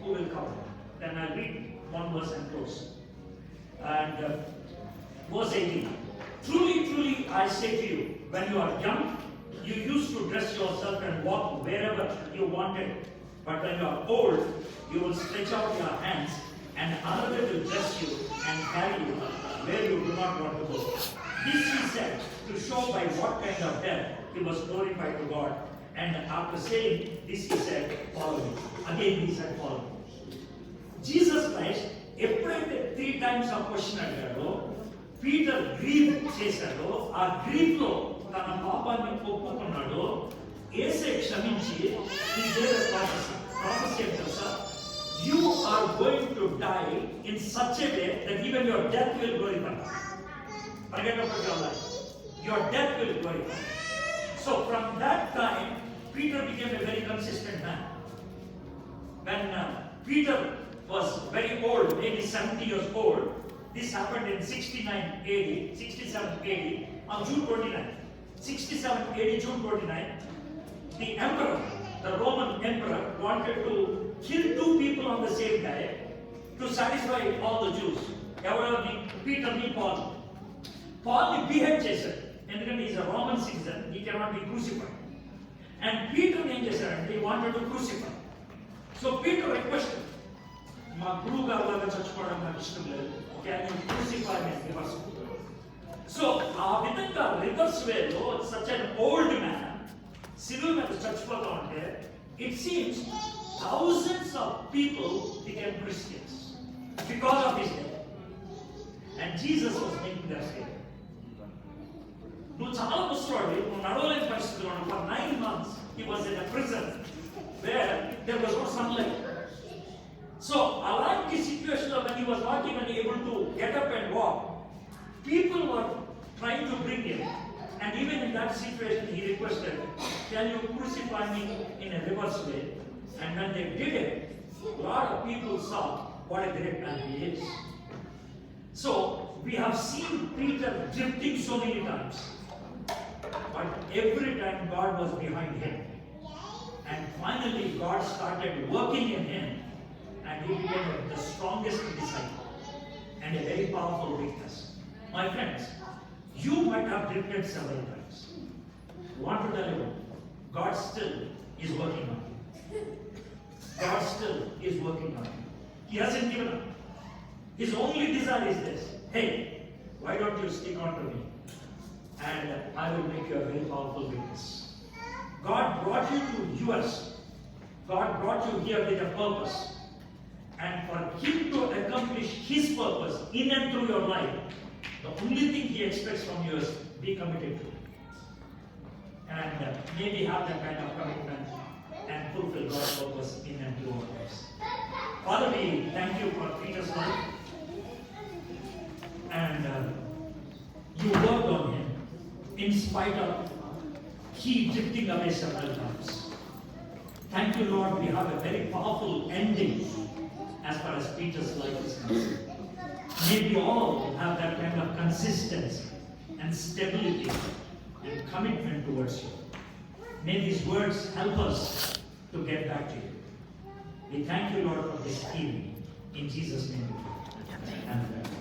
who will cover. Then I read one verse and close. And verse 18, truly, truly I say to you, when you are young, you used to dress yourself and walk wherever you wanted. But when you are old, you will stretch out your hands and another will dress you and carry you where you do not want to go. This he said to show by what kind of death he was glorified to God. And after saying this he said, follow me. Again he said, follow me. Jesus Christ, ఎప్పుడైతే 3 times ఆ question అడిగాడో, Peter grieve చేశాడో, ఆ grieve లో తన పాపాన్ని ఒప్పుకున్నాడో, యేసే క్షమించి ఈ దేవ ప్రాఫెసీ తెలుసా? You are going to die in such a way that even your death will glorify. Forget about your life. Your death will glorify. So from that time, Peter became a very consistent man. When Peter was very old, maybe 70 years old, this happened in 69 AD, 67 AD, on June 29. 67 AD, June 29, the emperor, the Roman emperor, wanted to kill 2 people on the same day to satisfy all the Jews. Peter and Paul. Paul ni behead చేశారు, ఎందుకంటే he is a Roman citizen, he cannot be crucified. And Peter ఏం చేశారంటే he wanted to crucify. So Peter requested, మా గురువు గారు లాగా చచ్చిపోవడం నాకు ఇష్టం లేదు, can you crucify me reverse? So ఆ విధంగా రివర్స్ వేలో such an old man సిలువ మీద చచ్చిపోతా ఉంటే it seems thousands of people became Christians because of his death. And Jesus was making their escape. నువ్వు చాలా ముసలోడు, నువ్వు నడవలేని పరిస్థితిలో for 9 months he was in a prison where there was no sunlight. So అలాంటి సిచ్యువేషన్ లో when he was not even able to get up and walk, people were trying to bring him, and even in that situation he requested, can you crucify me in a reverse way? And when they did it, a lot of people saw what a great man he is. So we have seen Peter drifting so many times, but every time God was behind him, and finally God started working in him, and he became the strongest disciple and a very powerful witness. My friends, you might have drifted several times. I want to tell you, God still is working on you. God still is working on you. He hasn't given up. His only desire is this: hey, why don't you stick on to me, and I will make you a very powerful witness. God brought you to US. God brought you here with a purpose. And for him to accomplish his purpose in and through your life, the only thing he expects from you is be committed to it. And maybe have that kind of commitment and fulfill God's purpose in and through our lives. Father, we thank you for Peter's life. And you worked on him in spite of he drifting away several times. Thank you, Lord, we have a very powerful ending as far as Peter's life is concerned. May we all have that kind of consistency and stability and commitment towards you. May these words help us to get back to you. We thank you, Lord, for this evening. In Jesus' name we pray. Amen.